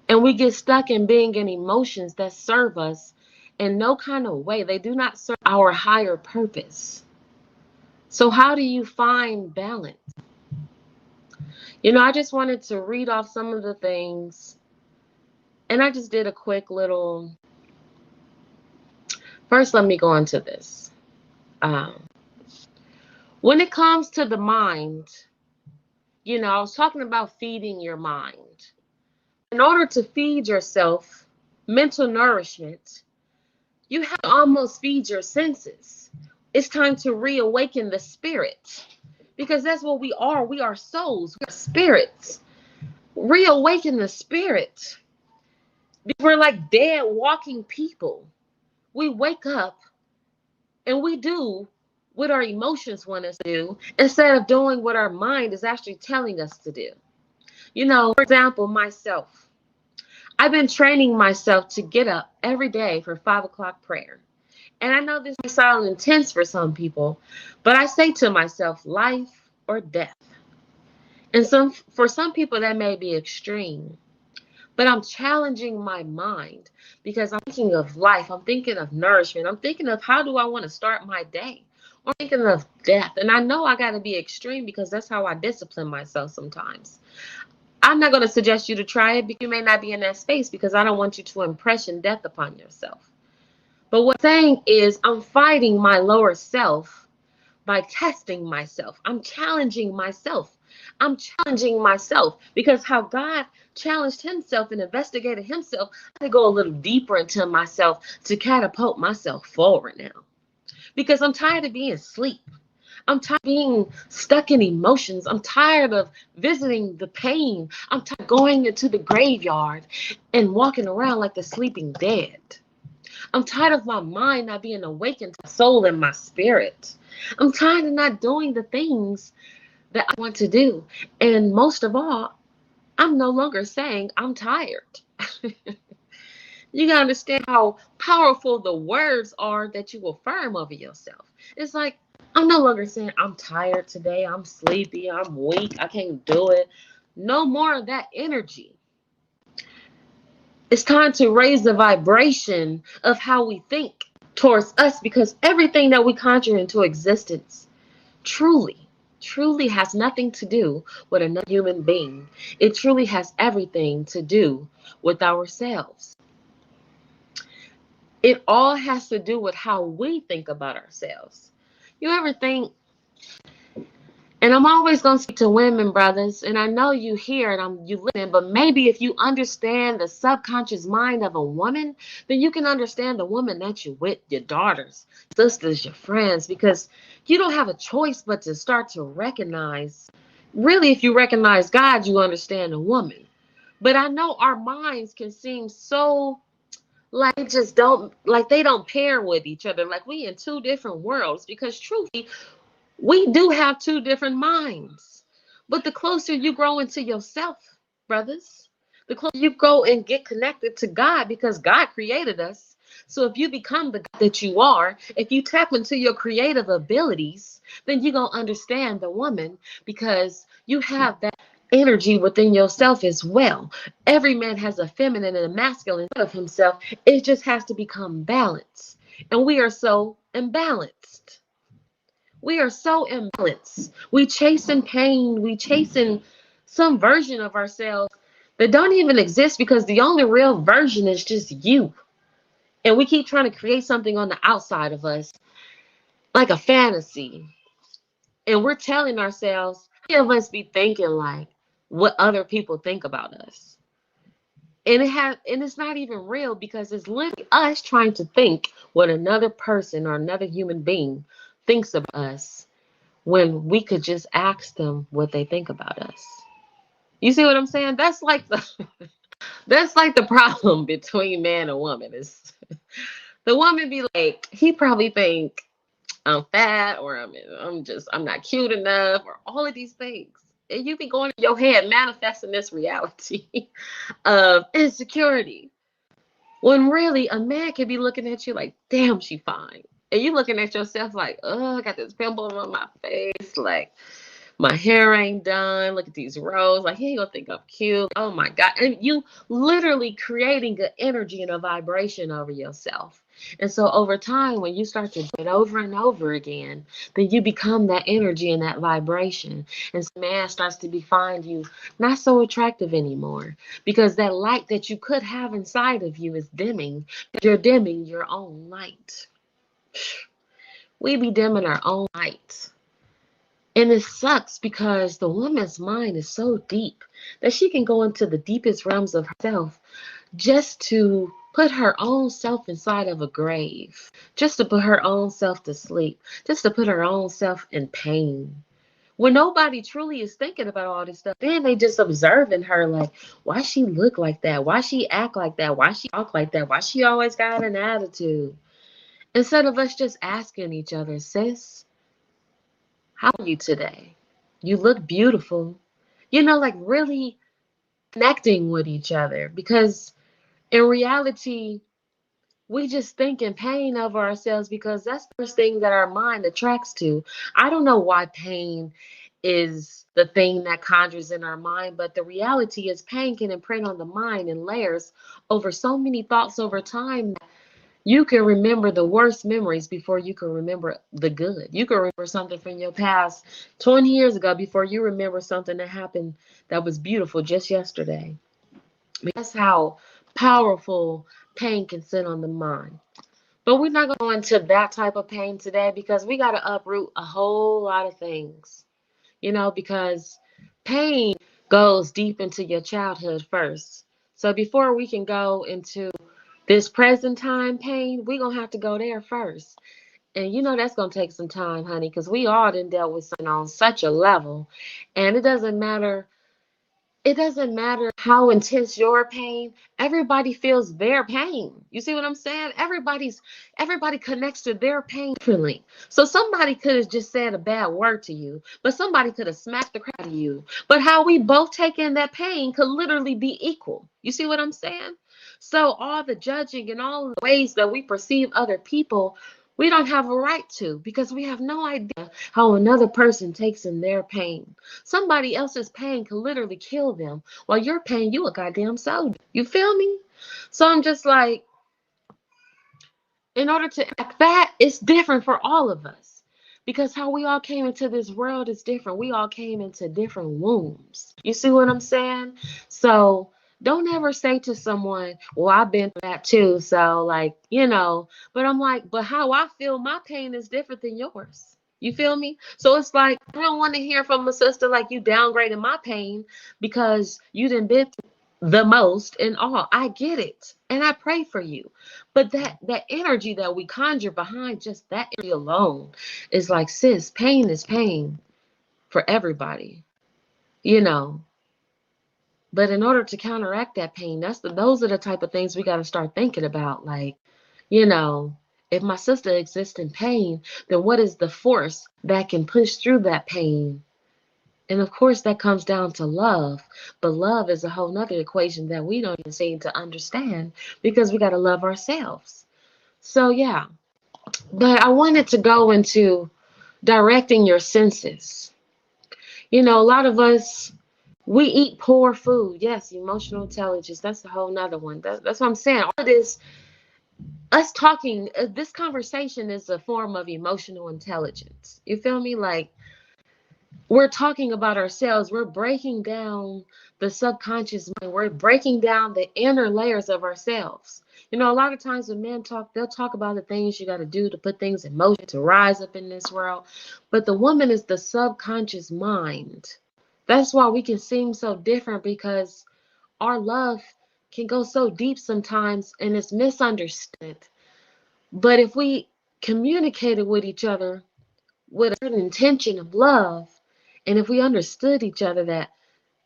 And we get stuck in being in emotions that serve us in no kind of way. They do not serve our higher purpose. So how do you find balance? You know, I just wanted to read off some of the things, and I just did a quick little. First, let me go into this. Um, when it comes to the mind, you know, I was talking about feeding your mind. In order to feed yourself mental nourishment, you have to almost feed your senses. It's time to reawaken the spirit, because that's what we are. We are souls, we are spirits. Reawaken the spirit. We're like dead walking people. We wake up and we do what our emotions want us to do instead of doing what our mind is actually telling us to do. You know, for example, myself. I've been training myself to get up every day for 5 o'clock prayer. And I know this may sound intense for some people, but I say to myself, life or death. And for some people that may be extreme. But I'm challenging my mind, because I'm thinking of life. I'm thinking of nourishment. I'm thinking of how do I want to start my day. I'm thinking of death. And I know I got to be extreme, because that's how I discipline myself sometimes. I'm not going to suggest you to try it, because you may not be in that space, because I don't want you to impression death upon yourself. But what I'm saying is I'm fighting my lower self by testing myself. I'm challenging myself. I'm challenging myself, because how God challenged himself and investigated himself, I had to go a little deeper into myself to catapult myself forward now. Because I'm tired of being asleep. I'm tired of being stuck in emotions. I'm tired of visiting the pain. I'm tired of going into the graveyard and walking around like the sleeping dead. I'm tired of my mind not being awakened to my soul and my spirit. I'm tired of not doing the things that I want to do. And most of all, I'm no longer saying I'm tired. You gotta understand how powerful the words are that you affirm over yourself. It's like, I'm no longer saying I'm tired today, I'm sleepy, I'm weak, I can't do it. No more of that energy. It's time to raise the vibration of how we think towards us, because everything that we conjure into existence truly, truly has nothing to do with another human being. It truly has everything to do with ourselves. It all has to do with how we think about ourselves. You ever think, and I'm always going to speak to women, brothers, and I know you hear it, you listen, but maybe if you understand the subconscious mind of a woman, then you can understand the woman that you with, your daughters, sisters, your friends, because you don't have a choice but to start to recognize. Really, if you recognize God, you understand a woman. But I know our minds can seem so like just don't, like they don't pair with each other, like we in two different worlds, because truly we do have two different minds. But the closer you grow into yourself, brothers, the closer you go and get connected to God, because God created us. So if you become the God that you are, if you tap into your creative abilities, then you're going to understand the woman, because you have that energy within yourself as well. Every man has a feminine and a masculine side of himself. It just has to become balanced. And we are so imbalanced. We are so imbalanced. We chasing pain. We chasing some version of ourselves that don't even exist, because the only real version is just you. And we keep trying to create something on the outside of us, like a fantasy. And we're telling ourselves, how many of us be thinking like what other people think about us? And it's not even real, because it's literally us trying to think what another person or another human being thinks about us, when we could just ask them what they think about us. You see what I'm saying? That's like the problem between man and woman is the woman be like, he probably think I'm fat, or I'm not cute enough, or all of these things. And you be going in your head manifesting this reality of insecurity. When really a man could be looking at you like, damn, she fine. And you looking at yourself like, oh, I got this pimple on my face, like my hair ain't done. Look at these rows. Like, he ain't gonna think I'm cute. Oh my God. And you literally creating an energy and a vibration over yourself. And so over time, when you start to do it over and over again, then you become that energy and that vibration. And so man starts to be find you not so attractive anymore, because that light that you could have inside of you is dimming. You're dimming your own light. We be dimming our own light. And it sucks, because the woman's mind is so deep that she can go into the deepest realms of herself just to put her own self inside of a grave, just to put her own self to sleep, just to put her own self in pain. When nobody truly is thinking about all this stuff, then they just observing her like, why she look like that? Why she act like that? Why she talk like that? Why she always got an attitude? Instead of us just asking each other, sis, how are you today? You look beautiful. Like really connecting with each other, because in reality, we just think in pain of ourselves, because that's the first thing that our mind attracts to. I don't know why pain is the thing that conjures in our mind, but the reality is pain can imprint on the mind in layers over so many thoughts over time. You can remember the worst memories before you can remember the good. You can remember something from your past 20 years ago before you remember something that happened that was beautiful just yesterday. That's how powerful pain can sit on the mind. But we're not going to go into that type of pain today, because we got to uproot a whole lot of things, because pain goes deep into your childhood first. So before we can go into this present time pain, we're going to have to go there first. And that's going to take some time, honey, because we all done dealt with something on such a level. And it doesn't matter it doesn't matter how intense your pain, everybody feels their pain. You see what I'm saying? Everybody connects to their pain differently. So somebody could have just said a bad word to you, but somebody could have smacked the crap out of you. But how we both take in that pain could literally be equal. You see what I'm saying? So all the judging and all the ways that we perceive other people, we don't have a right to, because we have no idea how another person takes in their pain. Somebody else's pain can literally kill them, while your pain, you a goddamn soldier. You feel me? So I'm just like, in order to act that, it's different for all of us. Because how we all came into this world is different. We all came into different wombs. You see what I'm saying? So don't ever say to someone, well, I've been through that too. So, like, but I'm like, but how I feel, my pain is different than yours. You feel me? So it's like, I don't want to hear from a sister like you downgrading my pain because you didn't been through the most and all. I get it. And I pray for you. But that energy that we conjure behind just that energy alone is like, sis, pain is pain for everybody, you know. But in order to counteract that pain, those are the type of things we got to start thinking about. Like, you know, if my sister exists in pain, then what is the force that can push through that pain? And of course, that comes down to love. But love is a whole nother equation that we don't even seem to understand because we got to love ourselves. So, yeah. But I wanted to go into directing your senses. A lot of us, we eat poor food. Yes, emotional intelligence. That's a whole nother one. That's what I'm saying. All of this, us talking, this conversation is a form of emotional intelligence. You feel me? Like, we're talking about ourselves. We're breaking down the subconscious mind. We're breaking down the inner layers of ourselves. A lot of times when men talk, they'll talk about the things you got to do to put things in motion to rise up in this world. But the woman is the subconscious mind. That's why we can seem so different, because our love can go so deep sometimes and it's misunderstood. But if we communicated with each other with a certain intention of love, and if we understood each other that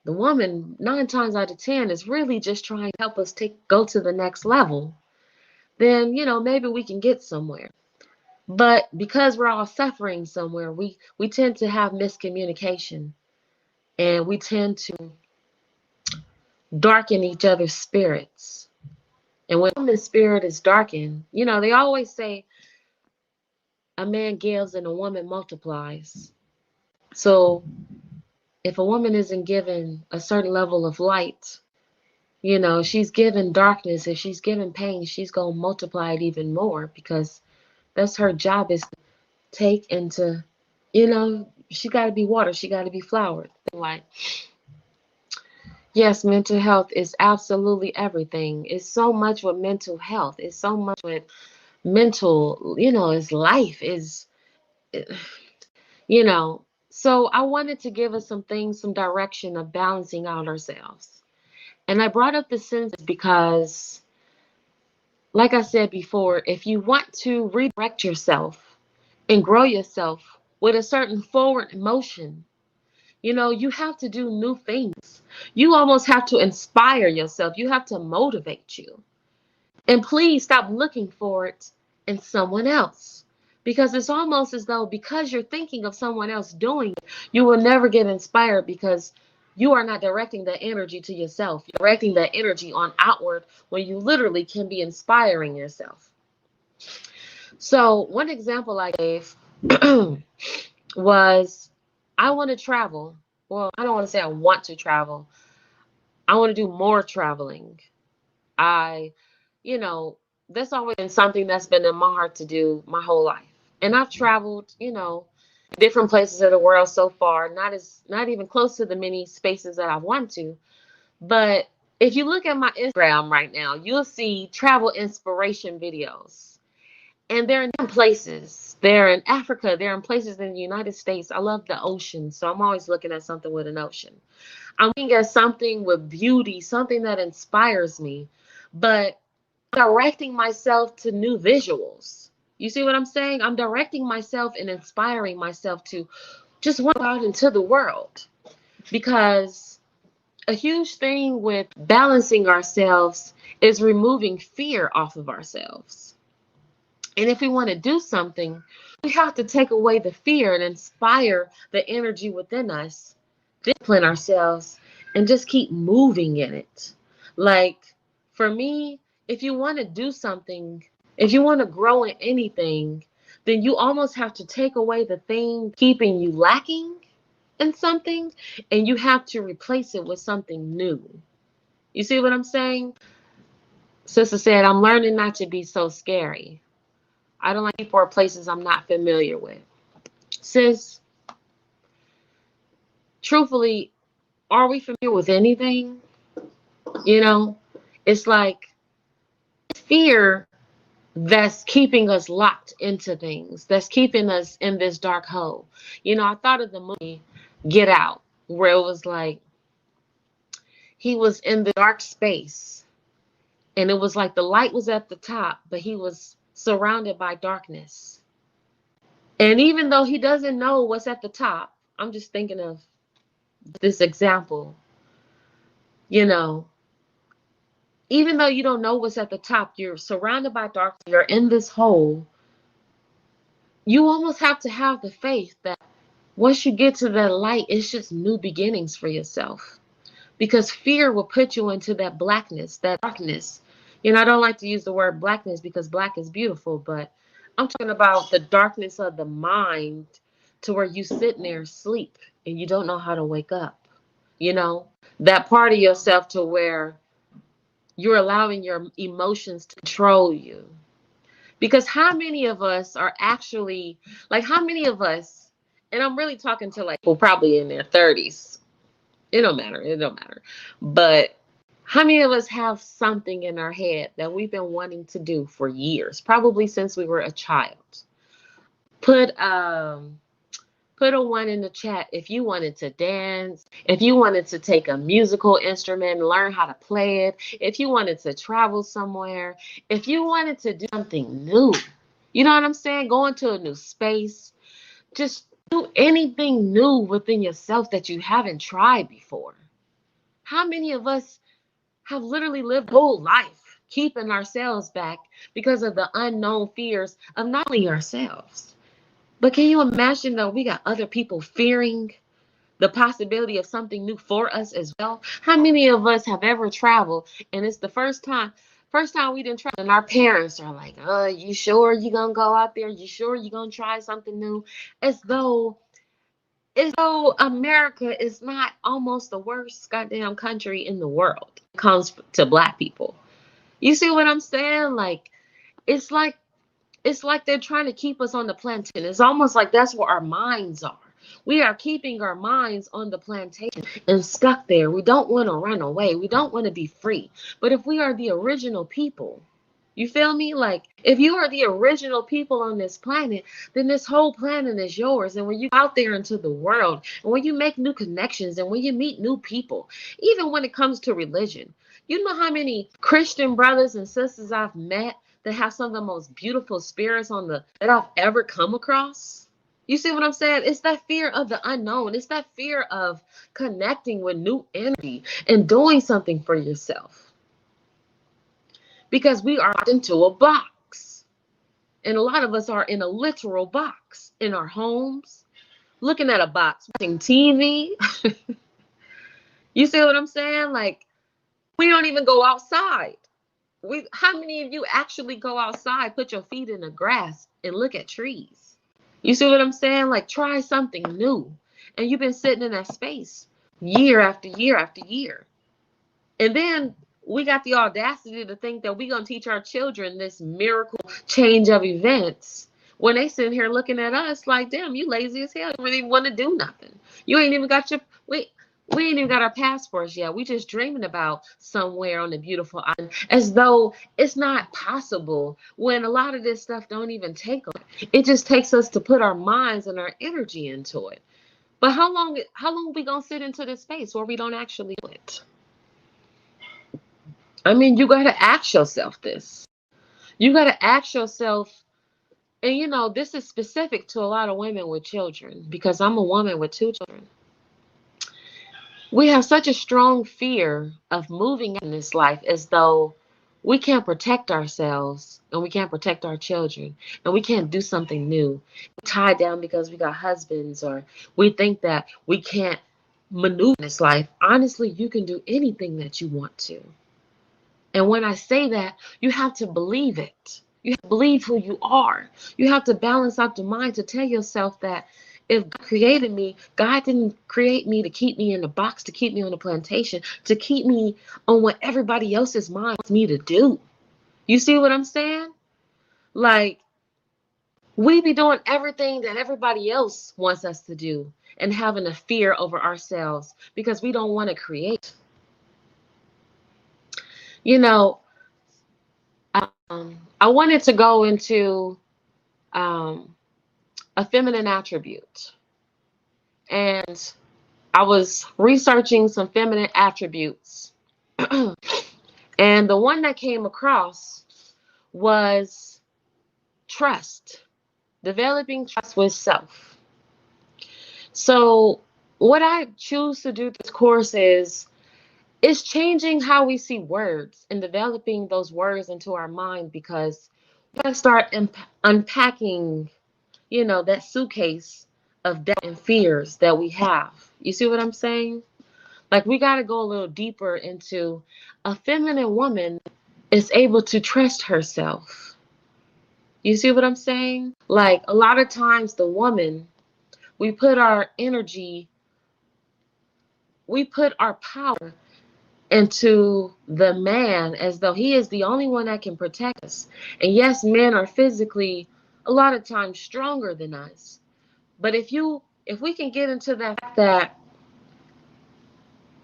the woman 9 times out of 10 is really just trying to help us go to the next level, then maybe we can get somewhere. But because we're all suffering somewhere, we tend to have miscommunication, and we tend to darken each other's spirits. And when a woman's spirit is darkened, they always say a man gives and a woman multiplies. So if a woman isn't given a certain level of light, she's given darkness. If she's given pain, she's going to multiply it even more, because that's her job, is to take into, she got to be water. She got to be flowered. Like, yes, mental health is absolutely everything. It's so much with mental health. It's so much with mental, is life, you know. So I wanted to give us some things, some direction of balancing out ourselves. And I brought up the senses because, like I said before, if you want to redirect yourself and grow yourself with a certain forward motion, you have to do new things. You almost have to inspire yourself. You have to motivate you. And please stop looking for it in someone else. Because it's almost as though, because you're thinking of someone else doing it, you will never get inspired, because you are not directing that energy to yourself. You're directing that energy on outward, when you literally can be inspiring yourself. So one example I gave was, I want to travel. Well, I don't want to say I want to travel. I want to do more traveling. I, you know, that's always been something that's been in my heart to do my whole life. And I've traveled, different places of the world so far, not even close to the many spaces that I want to. But if you look at my Instagram right now, you'll see travel inspiration videos. And they're in different places. They're in Africa, they're in places in the United States. I love the ocean, so I'm always looking at something with an ocean. I'm looking at something with beauty, something that inspires me. But directing myself to new visuals. You see what I'm saying? I'm directing myself and inspiring myself to just want out into the world, because A huge thing with balancing ourselves is removing fear off of ourselves. And if we want to do something, we have to take away the fear and inspire the energy within us, discipline ourselves, and just keep moving in it. Like for me, if you want to do something, if you want to grow in anything, then you almost have to take away the thing keeping you lacking in something, and you have to replace it with something new. You see what I'm saying? Sister said, I'm learning not to be so scary. I don't like people or places I'm not familiar with. Sis, truthfully, are we familiar with anything? You know, it's like fear that's keeping us locked into things, that's keeping us in this dark hole. You know, I thought of the movie Get Out, where it was like he was in the dark space, and it was like the light was at the top, but he was surrounded by darkness. And even though he doesn't know what's at the top, I'm just thinking of this example, you know, even though you don't know what's at the top, you're surrounded by darkness, you're in this hole, you almost have to have the faith that once you get to that light, it's just new beginnings for yourself. Because fear will put you into that blackness, that darkness. You know, I don't like to use the word blackness because black is beautiful, but I'm talking about the darkness of the mind to where you sit there sleep and you don't know how to wake up. You know, that part of yourself to where you're allowing your emotions to control you. Because how many of us are actually, like, how many of us, and I'm really talking to like people probably in their 30s. It don't matter. It don't matter. But how many of us have something in our head that we've been wanting to do for years, probably since we were a child? Put put a one in the chat if you wanted to dance, if you wanted to take a musical instrument and learn how to play it, if you wanted to travel somewhere, if you wanted to do something new. You know what I'm saying? Go into a new space. Just do anything new within yourself that you haven't tried before. How many of us have literally lived whole life keeping ourselves back because of the unknown fears of not only ourselves, but can you imagine though we got other people fearing the possibility of something new for us as well? How many of us have ever traveled and it's the first time we didn't travel and our parents are like, you sure you gonna go out there? You sure you gonna try something new? As though America is not almost the worst goddamn country in the world when it comes to black people. You see what I'm saying? Like it's like it's like they're trying to keep us on the plantation. It's almost like that's where our minds are. We are keeping our minds on the plantation and stuck there. We don't want to run away. We don't want to be free. But if we are the original people, you feel me? Like, if you are the original people on this planet, then this whole planet is yours. And when you go out there into the world, and when you make new connections, and when you meet new people, even when it comes to religion, you know how many Christian brothers and sisters I've met that have some of the most beautiful spirits that I've ever come across? You see what I'm saying? It's that fear of the unknown. It's that fear of connecting with new energy and doing something for yourself. Because we are into a box. And a lot of us are in a literal box in our homes, looking at a box, watching TV. You see what I'm saying? Like, we don't even go outside. How many of you actually go outside, put your feet in the grass, and look at trees? You see what I'm saying? Like, try something new. And you've been sitting in that space year after year after year. And then we got the audacity to think that we're going to teach our children this miracle change of events when they sitting here looking at us like, damn, you lazy as hell. You really want to do nothing. You ain't even got we ain't even got our passports yet. We just dreaming about somewhere on the beautiful island as though it's not possible when a lot of this stuff don't even take us. It just takes us to put our minds and our energy into it. But how long we going to sit into this space where we don't actually do it? I mean, you got to ask yourself this. You got to ask yourself, and this is specific to a lot of women with children because I'm a woman with two children. We have such a strong fear of moving in this life as though we can't protect ourselves and we can't protect our children and we can't do something new. We're tied down because we got husbands, or we think that we can't maneuver in this life. Honestly, you can do anything that you want to. And when I say that, you have to believe it. You have to believe who you are. You have to balance out the mind to tell yourself that if God created me, God didn't create me to keep me in a box, to keep me on a plantation, to keep me on what everybody else's mind wants me to do. You see what I'm saying? Like, we be doing everything that everybody else wants us to do and having a fear over ourselves because we don't want to create. You know, I wanted to go into um, a feminine attribute. And I was researching some feminine attributes. And the one that came across was trust, developing trust with self. So, what I choose to do this course is changing how we see words and developing those words into our mind, because we got to start unpacking, that suitcase of doubt and fears that we have. You see what I'm saying? Like, we got to go a little deeper into a feminine woman is able to trust herself. You see what I'm saying? Like, a lot of times, the woman, we put our energy, we put our power into the man as though he is the only one that can protect us. And yes, men are physically a lot of times stronger than us. But if we can get into that fact that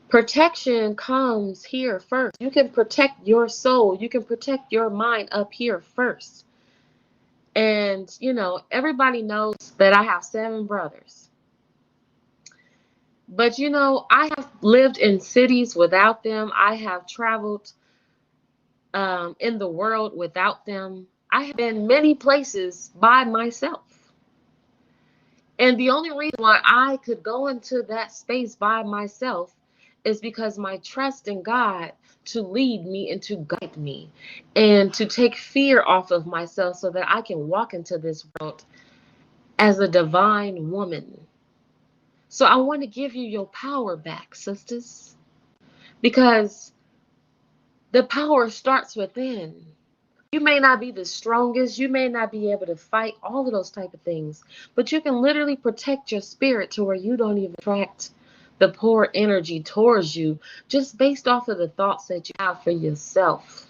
protection comes here first. You can protect your soul. You can protect your mind up here first. And, everybody knows that I have 7 brothers. But, I have lived in cities without them. I have traveled in the world without them. I have been many places by myself. And the only reason why I could go into that space by myself is because my trust in God to lead me and to guide me and to take fear off of myself so that I can walk into this world as a divine woman. So I want to give you your power back, sisters, because the power starts within. You may not be the strongest, you may not be able to fight all of those type of things, but you can literally protect your spirit to where you don't even attract the poor energy towards you just based off of the thoughts that you have for yourself.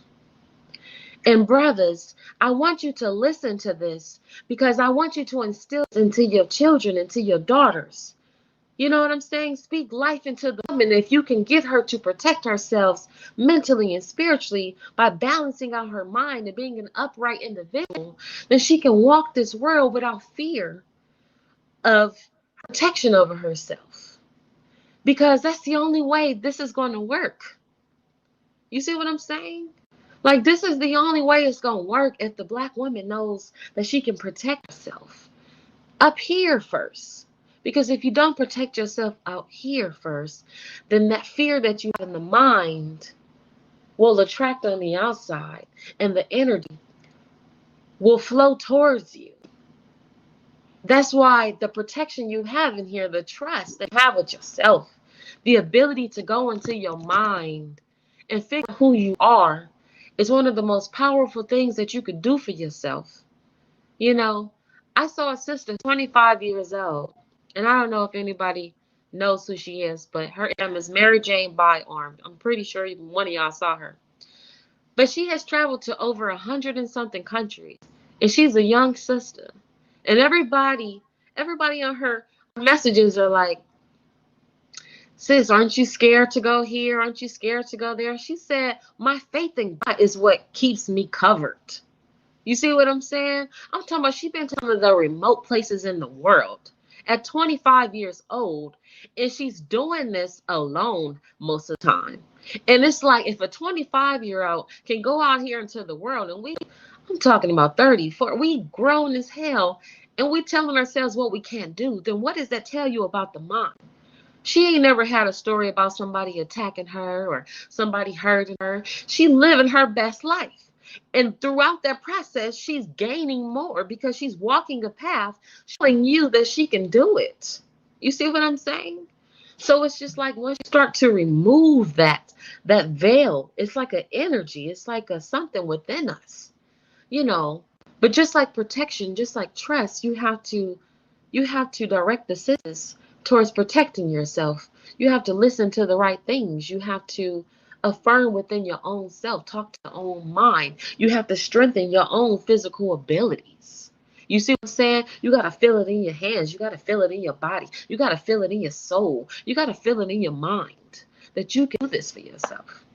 And brothers, I want you to listen to this because I want you to instill into your children, into your daughters. You know what I'm saying? Speak life into the woman. If you can get her to protect herself mentally and spiritually by balancing out her mind and being an upright individual, then she can walk this world without fear of protection over herself. Because that's the only way this is going to work. You see what I'm saying? Like, this is the only way it's going to work if the black woman knows that she can protect herself up here first. Because if you don't protect yourself out here first, then that fear that you have in the mind will attract on the outside, and the energy will flow towards you. That's why the protection you have in here, the trust that you have with yourself, the ability to go into your mind and figure out who you are, is one of the most powerful things that you could do for yourself. You know, I saw a sister 25 years old, and I don't know if anybody knows who she is, but her name is Mary Jane Byarm. I'm pretty sure even one of y'all saw her. But she has traveled to over 100 and something countries, and she's a young sister. And everybody on her messages are like, sis, aren't you scared to go here? Aren't you scared to go there? She said, my faith in God is what keeps me covered. You see what I'm saying? I'm talking about she been to some of the remote places in the world at 25 years old, and she's doing this alone most of the time. And it's like, if a 25-year-old can go out here into the world, and I'm talking about 30, 40, we grown as hell, and we telling ourselves what we can't do, then what does that tell you about the mind? She ain't never had a story about somebody attacking her or somebody hurting her. She living her best life. And throughout that process, she's gaining more because she's walking a path showing you that she can do it. You see what I'm saying? So it's just like once you start to remove that veil, it's like an energy, it's like a something within us, you know. But just like protection, just like trust, you have to direct the senses towards protecting yourself. You have to listen to the right things. You have to affirm within your own self, talk to your own mind. You have to strengthen your own physical abilities. You see what I'm saying? You got to feel it in your hands. You got to feel it in your body. You got to feel it in your soul. You got to feel it in your mind that you can do this for yourself.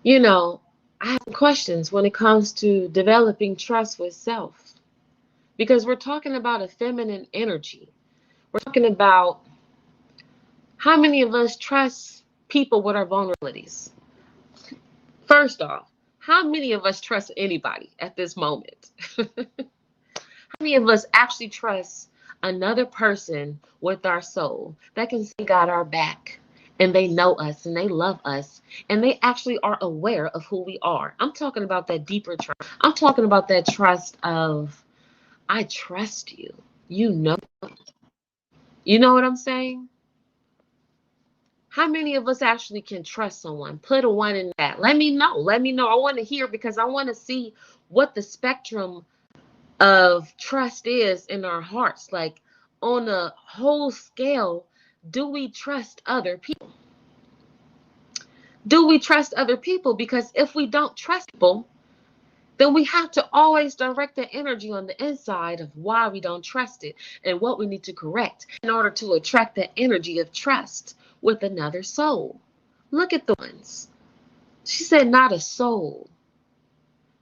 You know, I have questions when it comes to developing trust with self because we're talking about a feminine energy. We're talking about how many of us trust people with our vulnerabilities. First off, how many of us trust anybody at this moment? How many of us actually trust another person with our soul that can say got our back and they know us and they love us and they actually are aware of who we are? I'm talking about that deeper trust. I'm talking about that trust of I trust you. You know, you know what I'm saying? How many of us actually can trust someone? Put a one in that. Let me know. Let me know. I want to hear because I want to see what the spectrum of trust is in our hearts. Like on a whole scale, do we trust other people? Do we trust other people? Because if we don't trust people, then we have to always direct the energy on the inside of why we don't trust it and what we need to correct in order to attract the energy of trust with another soul. Look at the ones. She said, not a soul.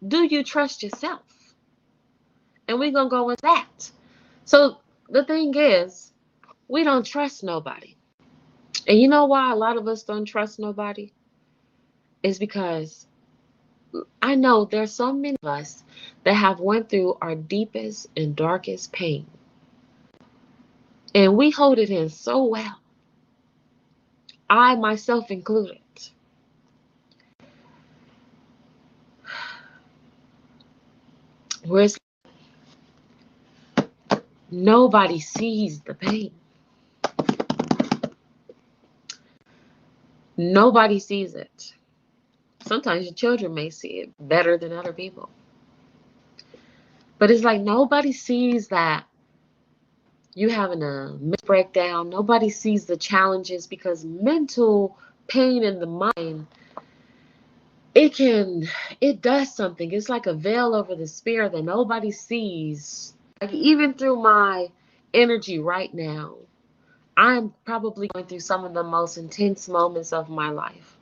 Do you trust yourself? And we're going to go with that. So the thing is, we don't trust nobody. And you know why a lot of us don't trust nobody? Is because I know there's so many of us that have went through our deepest and darkest pain. And we hold it in so well. I myself included. Whereas nobody sees the pain. Nobody sees it. Sometimes your children may see it better than other people. But it's like nobody sees that you having a mental breakdown. Nobody sees the challenges because mental pain in the mind, it can, it does something. It's like a veil over the spirit that nobody sees. Like even through my energy right now, I'm probably going through some of the most intense moments of my life.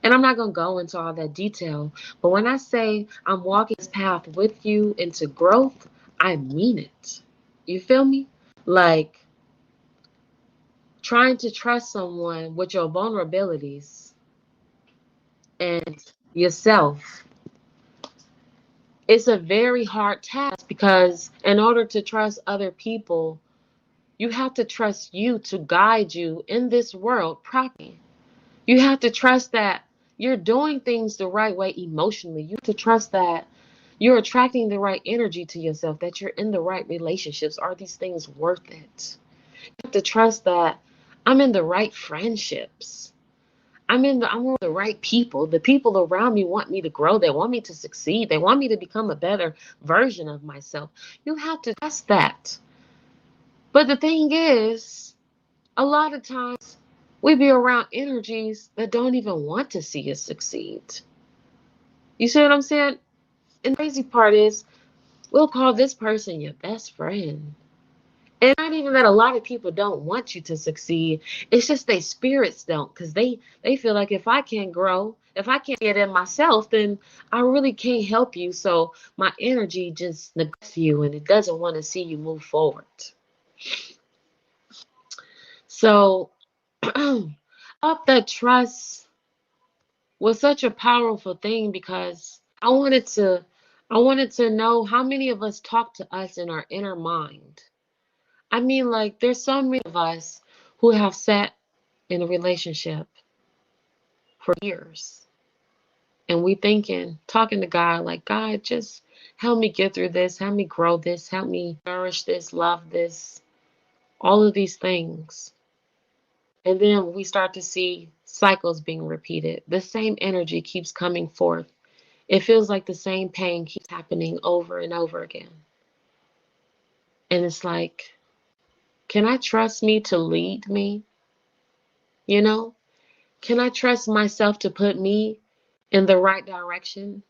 And I'm not going to go into all that detail, but when I say I'm walking this path with you into growth, I mean it. You feel me? Like trying to trust someone with your vulnerabilities and yourself. It's a very hard task because in order to trust other people, you have to trust you to guide you in this world properly. You have to trust that you're doing things the right way emotionally. You have to trust that you're attracting the right energy to yourself, that you're in the right relationships. Are these things worth it? You have to trust that I'm in the right friendships. I'm with the right people. The people around me want me to grow. They want me to succeed. They want me to become a better version of myself. You have to trust that. But the thing is, a lot of times we be around energies that don't even want to see us succeed. You see what I'm saying? And the crazy part is, we'll call this person your best friend. And not even that a lot of people don't want you to succeed. It's just their spirits don't, because they feel like if I can't grow, if I can't get in myself, then I really can't help you. So my energy just neglects you and it doesn't want to see you move forward. So up that trust was such a powerful thing because I wanted to know how many of us talk to us in our inner mind. I mean, like, there's so many of us who have sat in a relationship for years and we thinking, talking to God, like, God, just help me get through this, help me grow this, help me nourish this, love this, all of these things. And then we start to see cycles being repeated. The same energy keeps coming forth. It feels like the same pain keeps happening over and over again. And it's like, can I trust me to lead me? You know? Can I trust myself to put me in the right direction?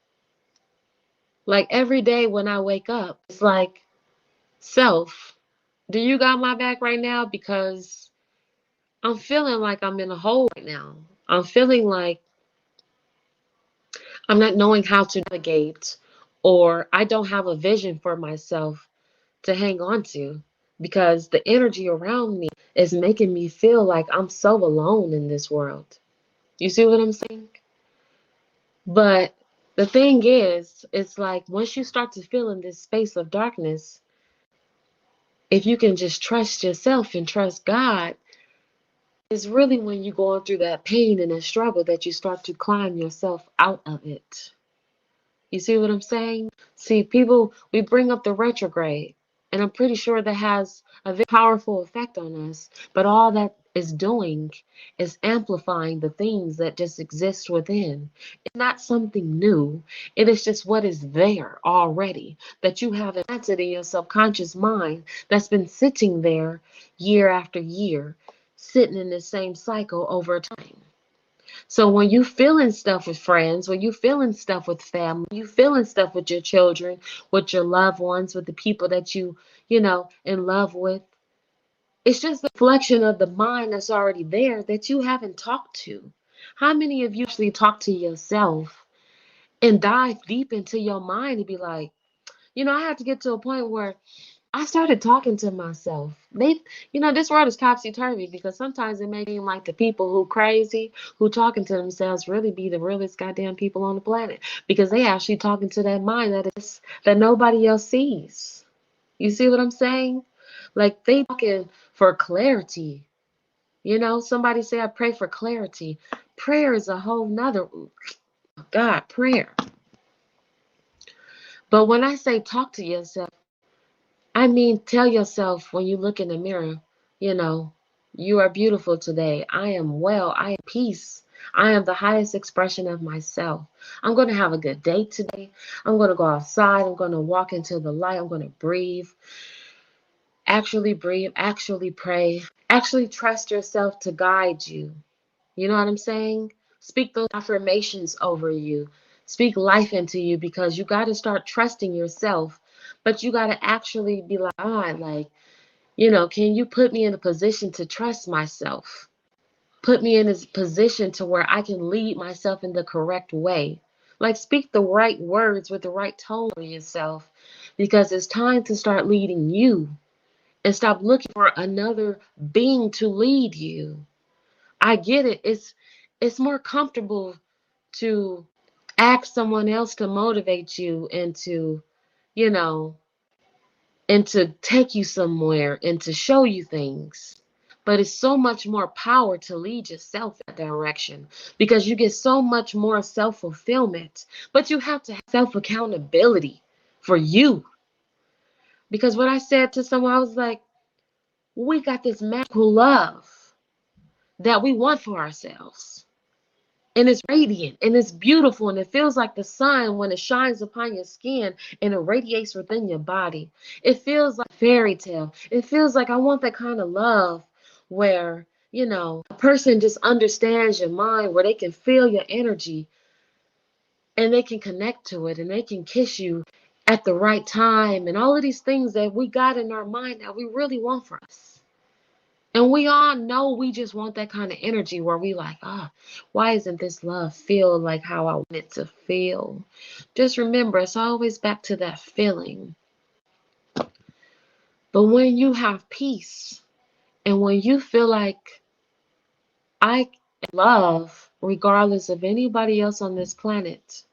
Like every day when I wake up, it's like, self, do you got my back right now? Because I'm feeling like I'm in a hole right now. I'm feeling like I'm not knowing how to navigate, or I don't have a vision for myself to hang on to because the energy around me is making me feel like I'm so alone in this world. You see what I'm saying? But the thing is, it's like once you start to feel in this space of darkness, if you can just trust yourself and trust God, it's really when you're going through that pain and that struggle that you start to climb yourself out of it. You see what I'm saying? See, people, we bring up the retrograde, and I'm pretty sure that has a very powerful effect on us. But all that is doing is amplifying the things that just exist within. It's not something new, it is just what is there already that you have implanted in your subconscious mind that's been sitting there year after year, sitting in the same cycle over time. So when you feeling stuff with friends, when you feeling stuff with family, you feeling stuff with your children, with your loved ones, with the people that you in love with, it's just a reflection of the mind that's already there that you haven't talked to. How many of you actually talk to yourself and dive deep into your mind and be like, I have to get to a point where I started talking to myself. This world is topsy turvy because sometimes it may seem like the people who crazy, who talking to themselves, really be the realest goddamn people on the planet because they actually talking to that mind that nobody else sees. You see what I'm saying? Like they talking for clarity. Somebody say I pray for clarity. Prayer is a whole nother God prayer. But when I say talk to yourself, I mean, tell yourself when you look in the mirror, you know, you are beautiful today. I am well. I am peace. I am the highest expression of myself. I'm going to have a good day today. I'm going to go outside. I'm going to walk into the light. I'm going to breathe, actually pray, actually trust yourself to guide you. You know what I'm saying? Speak those affirmations over you. Speak life into you because you got to start trusting yourself. But you got to actually be like, God, like, can you put me in a position to trust myself? Put me in a position to where I can lead myself in the correct way. Like, speak the right words with the right tone for yourself because it's time to start leading you and stop looking for another being to lead you. I get it. It's more comfortable to ask someone else to motivate you you know, and to take you somewhere and to show you things. But it's so much more power to lead yourself in that direction because you get so much more self fulfillment. But you have to have self accountability for you. Because what I said to someone, I was like, we got this magical love that we want for ourselves. And it's radiant and it's beautiful and it feels like the sun when it shines upon your skin and it radiates within your body. It feels like fairy tale. It feels like I want that kind of love where, a person just understands your mind, where they can feel your energy and they can connect to it and they can kiss you at the right time and all of these things that we got in our mind that we really want for us. And we all know we just want that kind of energy where we like, why isn't this love feel like how I want it to feel? Just remember, it's always back to that feeling. But when you have peace and when you feel like I love, regardless of anybody else on this planet,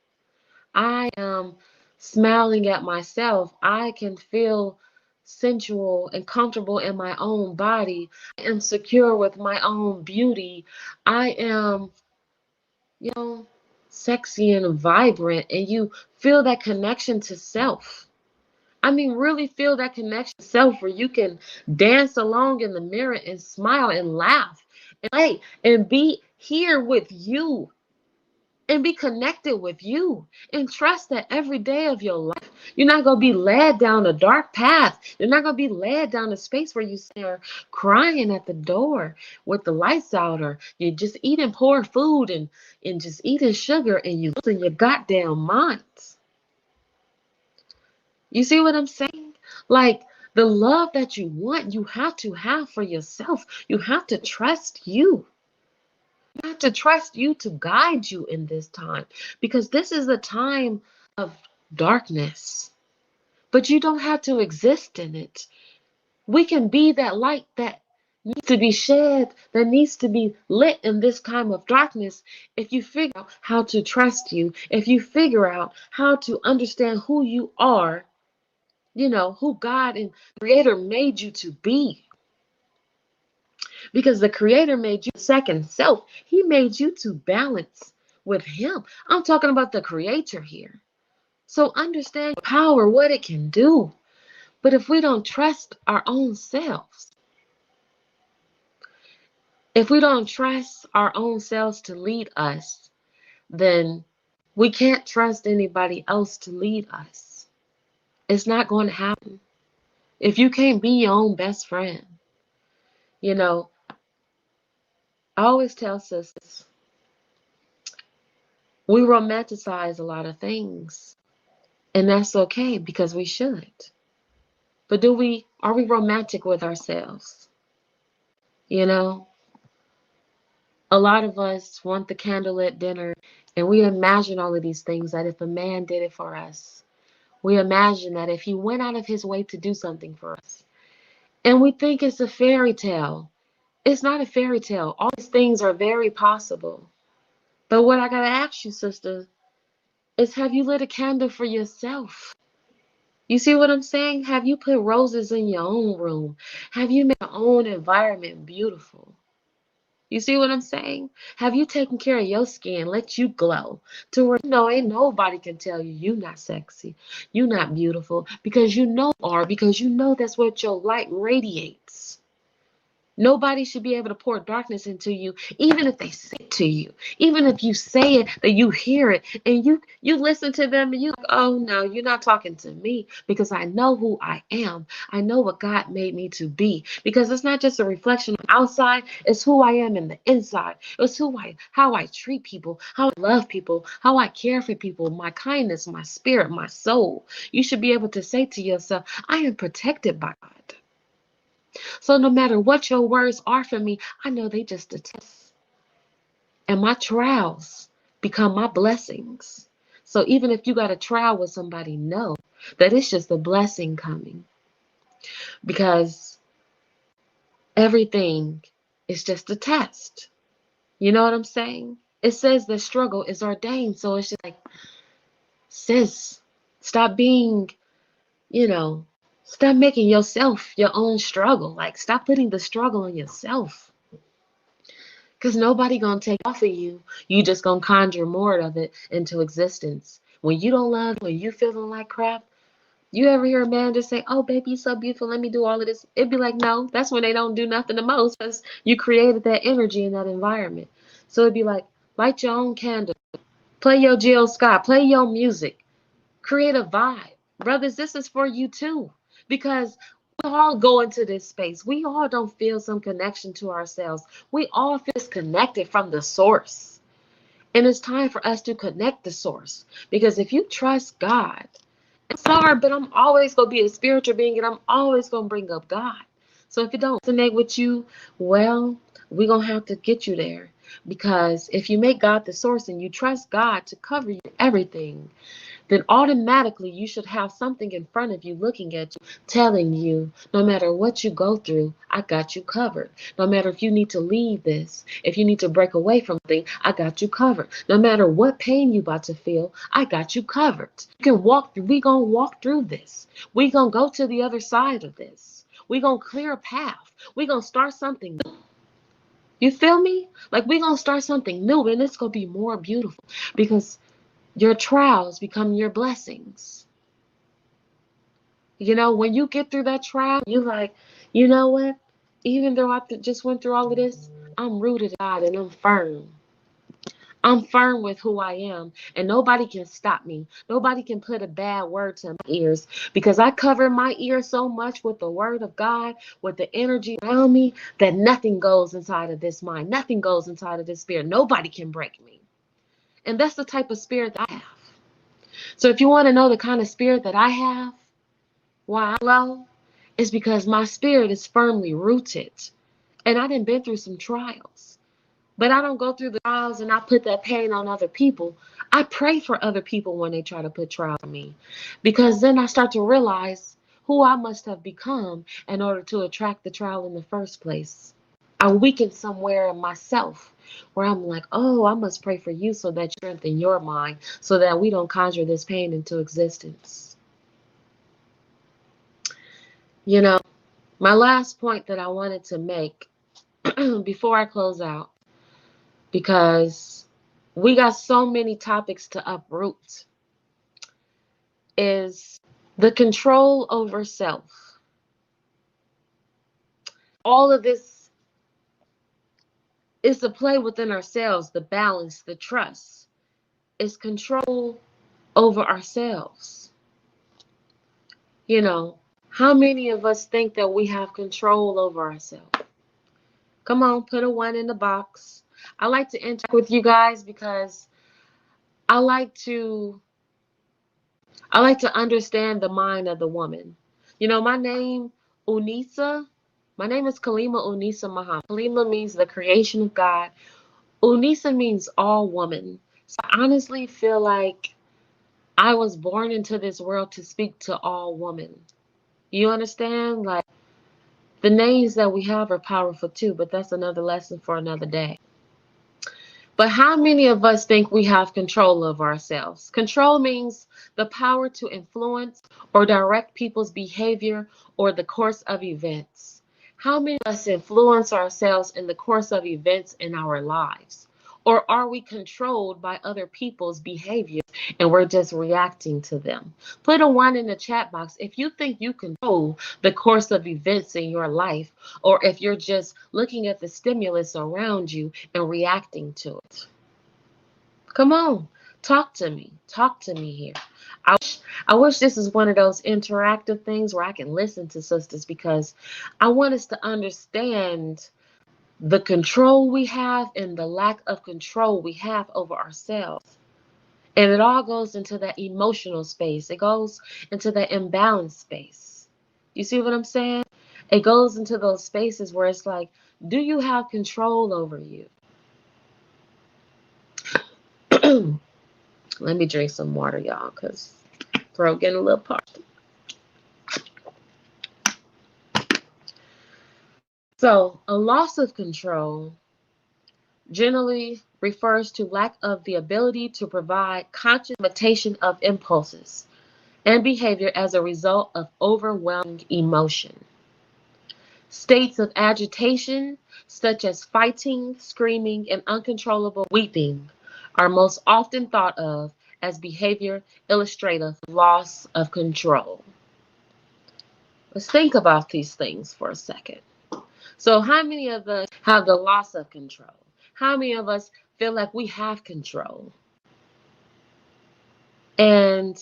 I am smiling at myself. I can feel sensual and comfortable in my own body. I am secure with my own beauty. I am, you know, sexy and vibrant, and you feel that connection to self. I mean, really feel that connection to self where you can dance along in the mirror and smile and laugh and play and be here with you and be connected with you and trust that every day of your life, you're not going to be led down a dark path. You're not going to be led down a space where you're crying at the door with the lights out, or you're just eating poor food and just eating sugar and you losing your goddamn minds. You see what I'm saying? Like, the love that you want, you have to have for yourself. You have to trust you. You have to trust you to guide you in this time, because this is a time of darkness. But you don't have to exist in it. We can be that light that needs to be shed, that needs to be lit in this time of darkness. If you figure out how to trust you, if you figure out how to understand who you are, who God and Creator made you to be. Because the Creator made you second self. He made you to balance with Him. I'm talking about the Creator here. So understand power, what it can do. But if we don't trust our own selves, if we don't trust our own selves to lead us, then we can't trust anybody else to lead us. It's not going to happen. If you can't be your own best friend, you know, I always tell sisters, we romanticize a lot of things, and that's okay because we should. But are we romantic with ourselves? You know, a lot of us want the candlelit dinner, and we imagine all of these things that if a man did it for us, we imagine that if he went out of his way to do something for us, and we think it's a fairy tale. It's not a fairy tale. All these things are very possible. But what I gotta ask you, sister, is have you lit a candle for yourself? You see what I'm saying? Have you put roses in your own room? Have you made your own environment beautiful? You see what I'm saying? Have you taken care of your skin, let you glow to where ain't nobody can tell you you not sexy, you not beautiful, because you know you are, because you know that's what your light radiates. Nobody should be able to pour darkness into you, even if they say it to you, even if you say it, that you hear it, and you listen to them, and you like, oh no, you're not talking to me, because I know who I am. I know what God made me to be, because it's not just a reflection on the outside, it's who I am in the inside. It's how I treat people, how I love people, how I care for people, my kindness, my spirit, my soul. You should be able to say to yourself, I am protected by God. So no matter what your words are for me, I know they just a test. And my trials become my blessings. So even if you got a trial with somebody, know that it's just a blessing coming. Because everything is just a test. You know what I'm saying? It says the struggle is ordained. So it's just like, sis, stop being, you know, stop making yourself your own struggle. Like, stop putting the struggle on yourself. Because nobody gonna take off of you. You just gonna conjure more of it into existence. When you don't love, when you feeling like crap, you ever hear a man just say, oh baby, you're so beautiful, let me do all of this? It'd be like, no, that's when they don't do nothing the most, because you created that energy in that environment. So it'd be like, light your own candle, play your Jill Scott, play your music, create a vibe. Brothers, this is for you too. Because we all go into this space. We all don't feel some connection to ourselves. We all feel disconnected from the source. And it's time for us to connect the source. Because if you trust God, I'm sorry, but I'm always going to be a spiritual being, and I'm always going to bring up God. So if it don't resonate with you, well, we're going to have to get you there. Because if you make God the source and you trust God to cover you everything, then automatically you should have something in front of you looking at you, telling you, no matter what you go through, I got you covered. No matter if you need to leave this, if you need to break away from things, I got you covered. No matter what pain you about to feel, I got you covered. You can walk through, we gonna walk through this. We gonna go to the other side of this. We gonna clear a path. We gonna start something new. You feel me? Like we gonna start something new and it's gonna be more beautiful because your trials become your blessings. You know, when you get through that trial, you like, you know what? Even though just went through all of this, I'm rooted in God and I'm firm. I'm firm with who I am, and nobody can stop me. Nobody can put a bad word to my ears because I cover my ears so much with the word of God, with the energy around me, that nothing goes inside of this mind. Nothing goes inside of this spirit. Nobody can break me. And that's the type of spirit that I have. So if you want to know the kind of spirit that I have, why I'm low, it's because my spirit is firmly rooted. And I done been through some trials. But I don't go through the trials and I put that pain on other people. I pray for other people when they try to put trial on me. Because then I start to realize who I must have become in order to attract the trial in the first place. I weaken somewhere in myself where I'm like, oh, I must pray for you so that you strengthen your mind so that we don't conjure this pain into existence. You know, my last point that I wanted to make before I close out, because we got so many topics to uproot, is the control over self. All of this is the play within ourselves, the balance, the trust. It's control over ourselves. You know, how many of us think that we have control over ourselves? Come on, put a one in the box. I like to interact with you guys because I like to I like to understand the mind of the woman. You know, Unisa, my name is Kalima Unisa Muhammad. Kalima means the creation of God. Unisa means all woman. So I honestly feel like I was born into this world to speak to all women. You understand? Like the names that we have are powerful too, but that's another lesson for another day. But how many of us think we have control of ourselves? Control means the power to influence or direct people's behavior or the course of events. How many of us influence ourselves in the course of events in our lives? Or are we controlled by other people's behaviors and we're just reacting to them? Put a one in the chat box if you think you control the course of events in your life, or if you're just looking at the stimulus around you and reacting to it. Come on, talk to me. Talk to me here. I wish this is one of those interactive things where I can listen to sisters because I want us to understand the control we have and the lack of control we have over ourselves. And it all goes into that emotional space. It goes into that imbalanced space. You see what I'm saying? It goes into those spaces where it's like, do you have control over you? Let me drink some water, y'all, because throat getting a little parched. So, a loss of control generally refers to lack of the ability to provide conscious limitation of impulses and behavior as a result of overwhelming emotion. States of agitation, such as fighting, screaming, and uncontrollable weeping, are most often thought of as behavior illustrative of loss of control. Let's think about these things for a second. So, how many of us have the loss of control? How many of us feel like we have control? And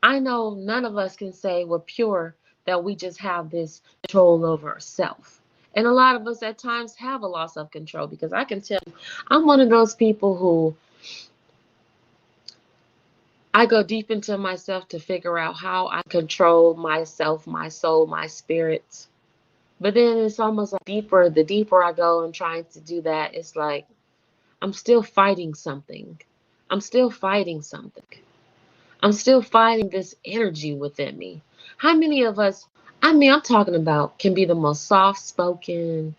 I know none of us can say we're pure that we just have this control over ourselves. And a lot of us at times have a loss of control because I can tell you, I'm one of those people who I go deep into myself to figure out how I control myself, my soul, my spirit. But then it's almost like the deeper I go in trying to do that, it's like I'm still fighting something. I'm still fighting something. I'm still fighting this energy within me. How many of us, I mean, I'm talking about, can be the most soft spoken,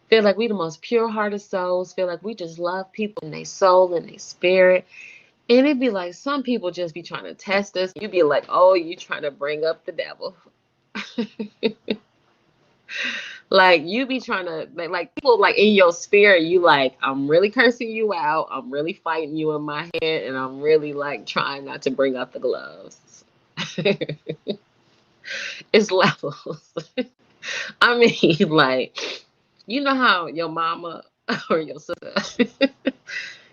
feel like we the most pure hearted souls, feel like we just love people in their soul and their spirit. And it'd be like some people just be trying to test us. You'd be like, oh, you trying to bring up the devil. Like you be trying to like people like in your spirit, you like, I'm really cursing you out. I'm really fighting you in my head, and I'm really like trying not to bring up the gloves. It's levels. I mean, like, you know how your mama or your sister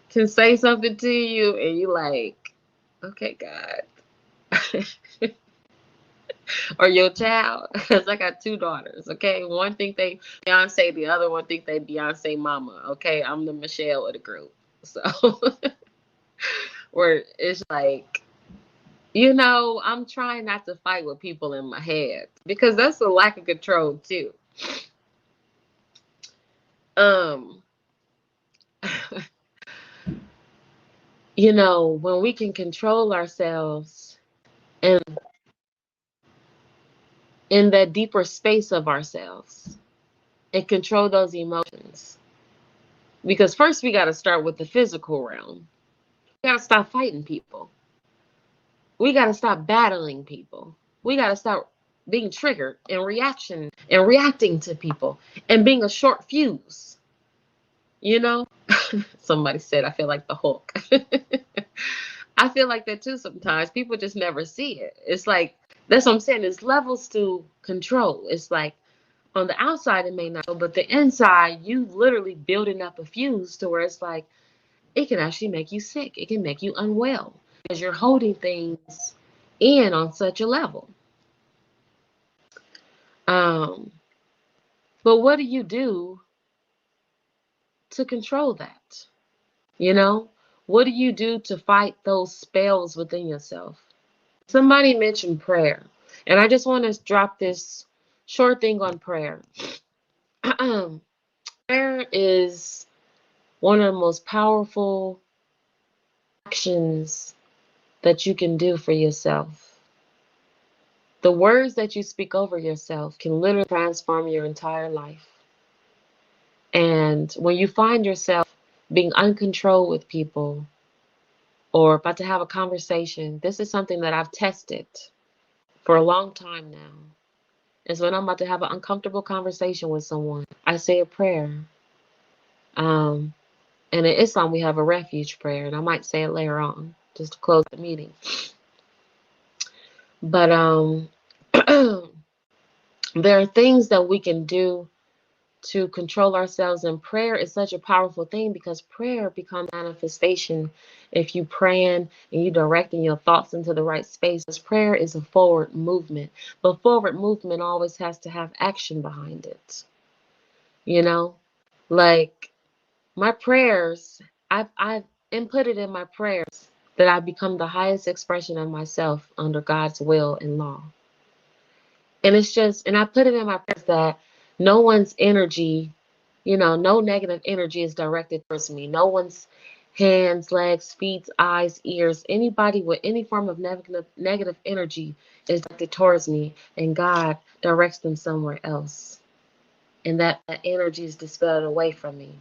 can say something to you and you like, okay, God. Or your child, because I got two daughters. Okay, one think they Beyonce, the other one think they Beyonce mama. Okay, I'm the Michelle of the group. So, where it's like, I'm trying not to fight with people in my head because that's a lack of control too. Um, when we can control ourselves and in that deeper space of ourselves and control those emotions. Because first we got to start with the physical realm. We got to stop fighting people. We got to stop battling people. We got to stop being triggered and reacting to people and being a short fuse. You know, somebody said I feel like the Hulk. I feel like that too sometimes. People just never see it. It's like that's what I'm saying. There's levels to control. It's like on the outside it may not, but the inside you literally building up a fuse to where it's like it can actually make you sick. It can make you unwell because you're holding things in on such a level. Um, but what do you do to control that? You know, what do you do to fight those spells within yourself? Somebody mentioned prayer, and I just want to drop this short thing on prayer. Prayer is one of the most powerful actions that you can do for yourself. The words that you speak over yourself can literally transform your entire life. And when you find yourself being uncontrolled with people or about to have a conversation, this is something that I've tested for a long time now. Is when I'm about to have an uncomfortable conversation with someone, I say a prayer. Um, and in Islam, we have a refuge prayer, and I might say it later on just to close the meeting. But there are things that we can do to control ourselves, and prayer is such a powerful thing because prayer becomes manifestation if you praying and you directing your thoughts into the right space. Prayer is a forward movement, but forward movement always has to have action behind it. You know, like my prayers, I've inputted in my prayers that I become the highest expression of myself under God's will and law. And it's just, and I put it in my prayers that no one's energy, no negative energy is directed towards me. No one's hands, legs, feet, eyes, ears, anybody with any form of negative energy is directed towards me, and God directs them somewhere else. And that energy is dispelled away from me.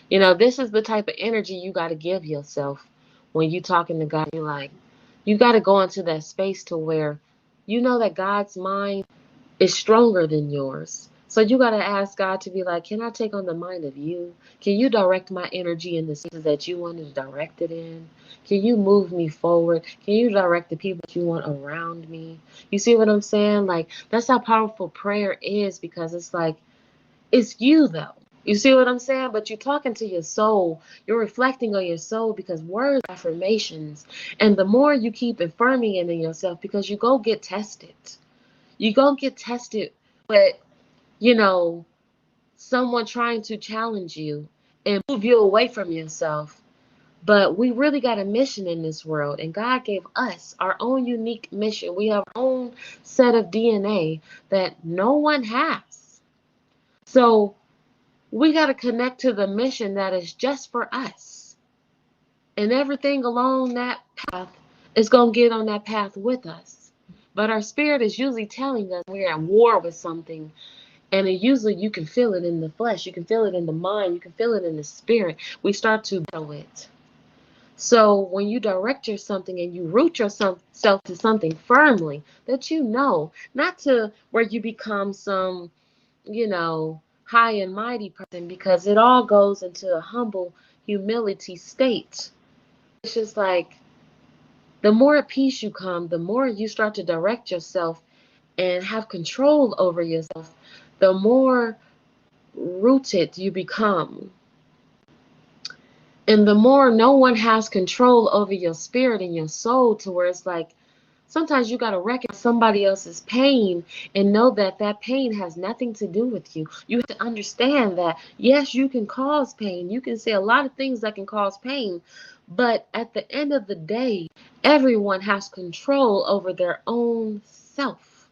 This is the type of energy you got to give yourself when you talking to God. You're like, you got to go into that space to where you know that God's mind is stronger than yours. So you got to ask God to be like, can I take on the mind of you? Can you direct my energy in the spaces that you want to direct it in? Can you move me forward? Can you direct the people that you want around me? You see what I'm saying? Like, that's how powerful prayer is because it's like, it's you though. You see what I'm saying? But you're talking to your soul. You're reflecting on your soul because words are affirmations. And the more you keep affirming it in yourself, because you go get tested. You go get tested with, you know, someone trying to challenge you and move you away from yourself. But we really got a mission in this world, and God gave us our own unique mission. We have our own set of DNA that no one has. So we got to connect to the mission that is just for us. And everything along that path is going to get on that path with us. But our spirit is usually telling us we're at war with something. And it usually you can feel it in the flesh, you can feel it in the mind, you can feel it in the spirit. We start to battle it. So when you direct your something and you root yourself to something firmly that you know, not to where you become some, high and mighty person, because it all goes into a humble humility state. It's just like the more at peace you come, the more you start to direct yourself and have control over yourself, the more rooted you become. And the more no one has control over your spirit and your soul, to where it's like sometimes you got to recognize somebody else's pain and know that that pain has nothing to do with you. You have to understand that, yes, you can cause pain. You can say a lot of things that can cause pain. But at the end of the day, everyone has control over their own self.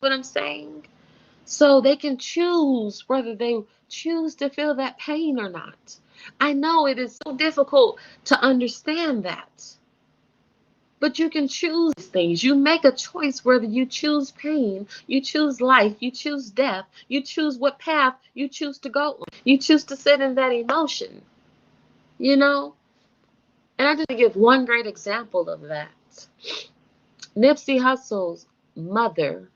What I'm saying? So they can choose whether they choose to feel that pain or not. I know it is so difficult to understand that. But you can choose things. You make a choice whether you choose pain, you choose life, you choose death, you choose what path you choose to go on. You choose to sit in that emotion, you know? And I just give one great example of that. Nipsey Hussle's mother,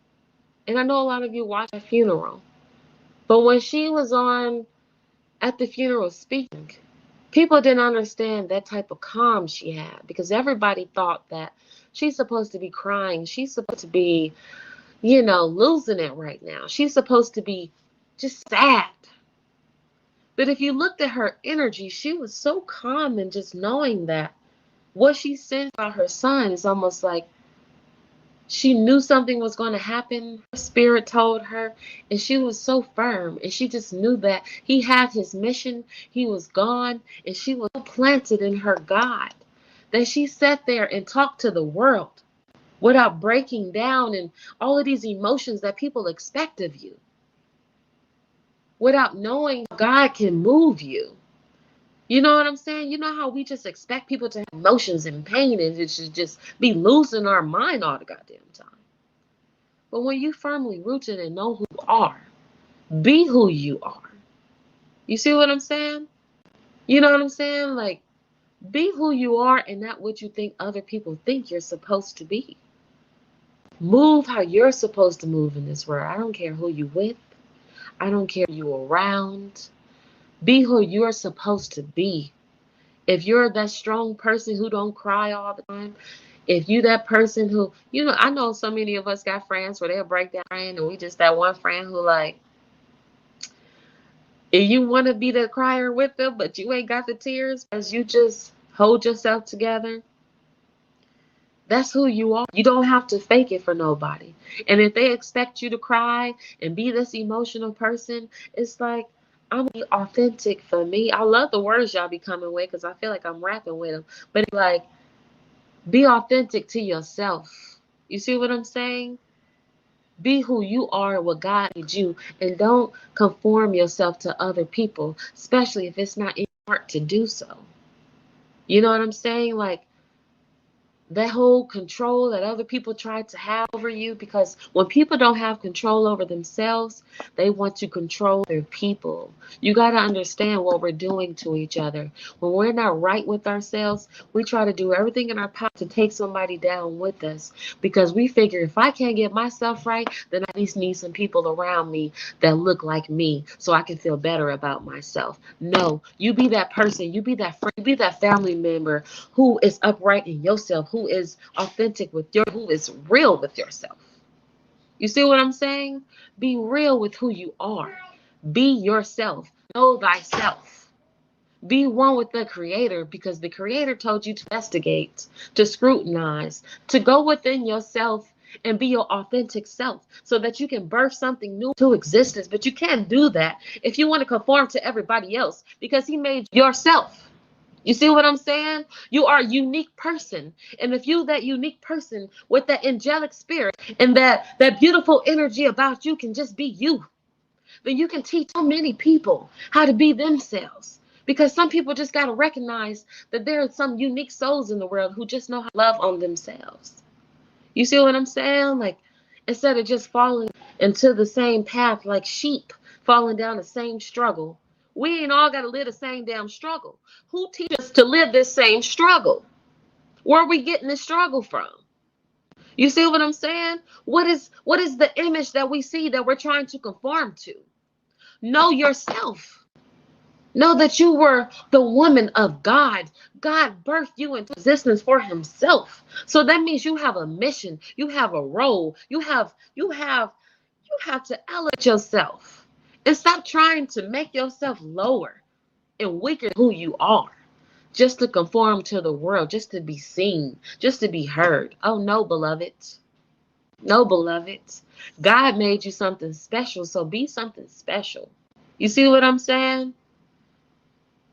and I know a lot of you watched her funeral, but when she was on at the funeral speaking, people didn't understand that type of calm she had, because everybody thought that she's supposed to be crying. She's supposed to be, losing it right now. She's supposed to be just sad. But if you looked at her energy, she was so calm, and just knowing that what she said about her son is almost like she knew something was going to happen. Her spirit told her, and she was so firm. And she just knew that he had his mission. He was gone, and she was so planted in her God that she sat there and talked to the world without breaking down and all of these emotions that people expect of you, without knowing God can move you. You know what I'm saying? You know how we just expect people to have emotions and pain, and it should just be losing our mind all the goddamn time. But when you firmly rooted and know who you are, be who you are. You see what I'm saying? You know what I'm saying? Like, be who you are and not what you think other people think you're supposed to be. Move how you're supposed to move in this world. I don't care who you with. I don't care who you around. Be who you're supposed to be. If you're that strong person who don't cry all the time, if you that person who, I know so many of us got friends where they'll break down crying, and we just that one friend who like, if you want to be the crier with them, but you ain't got the tears, as you just hold yourself together, that's who you are. You don't have to fake it for nobody. And if they expect you to cry and be this emotional person, it's like, I'm be authentic for me. I love the words y'all be coming with, because I feel like I'm rapping with them. But it's like, be authentic to yourself. You see what I'm saying? Be who you are, what God made you, and don't conform yourself to other people, especially if it's not in your heart to do so. You know what I'm saying? Like, that whole control that other people try to have over you, because when people don't have control over themselves, they want to control their people. You got to understand what we're doing to each other. When we're not right with ourselves, we try to do everything in our power to take somebody down with us, because we figure if I can't get myself right, then I at least need some people around me that look like me so I can feel better about myself. No, you be that person, you be that friend, you be that family member who is upright in yourself, who is authentic who is real with yourself. You see what I'm saying? Be real with who you are. Be yourself. Know thyself. Be one with the Creator, because the Creator told you to investigate, to scrutinize, to go within yourself and be your authentic self, so that you can birth something new to existence. But you can't do that if you want to conform to everybody else, because He made yourself. You see what I'm saying? You are a unique person. And if you that unique person with that angelic spirit and that beautiful energy about you can just be you, then you can teach so many people how to be themselves. Because some people just got to recognize that there are some unique souls in the world who just know how to love on themselves. You see what I'm saying? Like, instead of just falling into the same path like sheep, falling down the same struggle, we ain't all got to live the same damn struggle. Who teaches us to live this same struggle? Where are we getting this struggle from? You see what I'm saying? What is the image that we see that we're trying to conform to? Know yourself. Know that you were the woman of God. God birthed you into existence for himself. So that means you have a mission, you have a role, you have to elevate yourself. And stop trying to make yourself lower and weaker than who you are. Just to conform to the world, just to be seen, just to be heard. Oh no, beloved. No, beloved. God made you something special, so be something special. You see what I'm saying?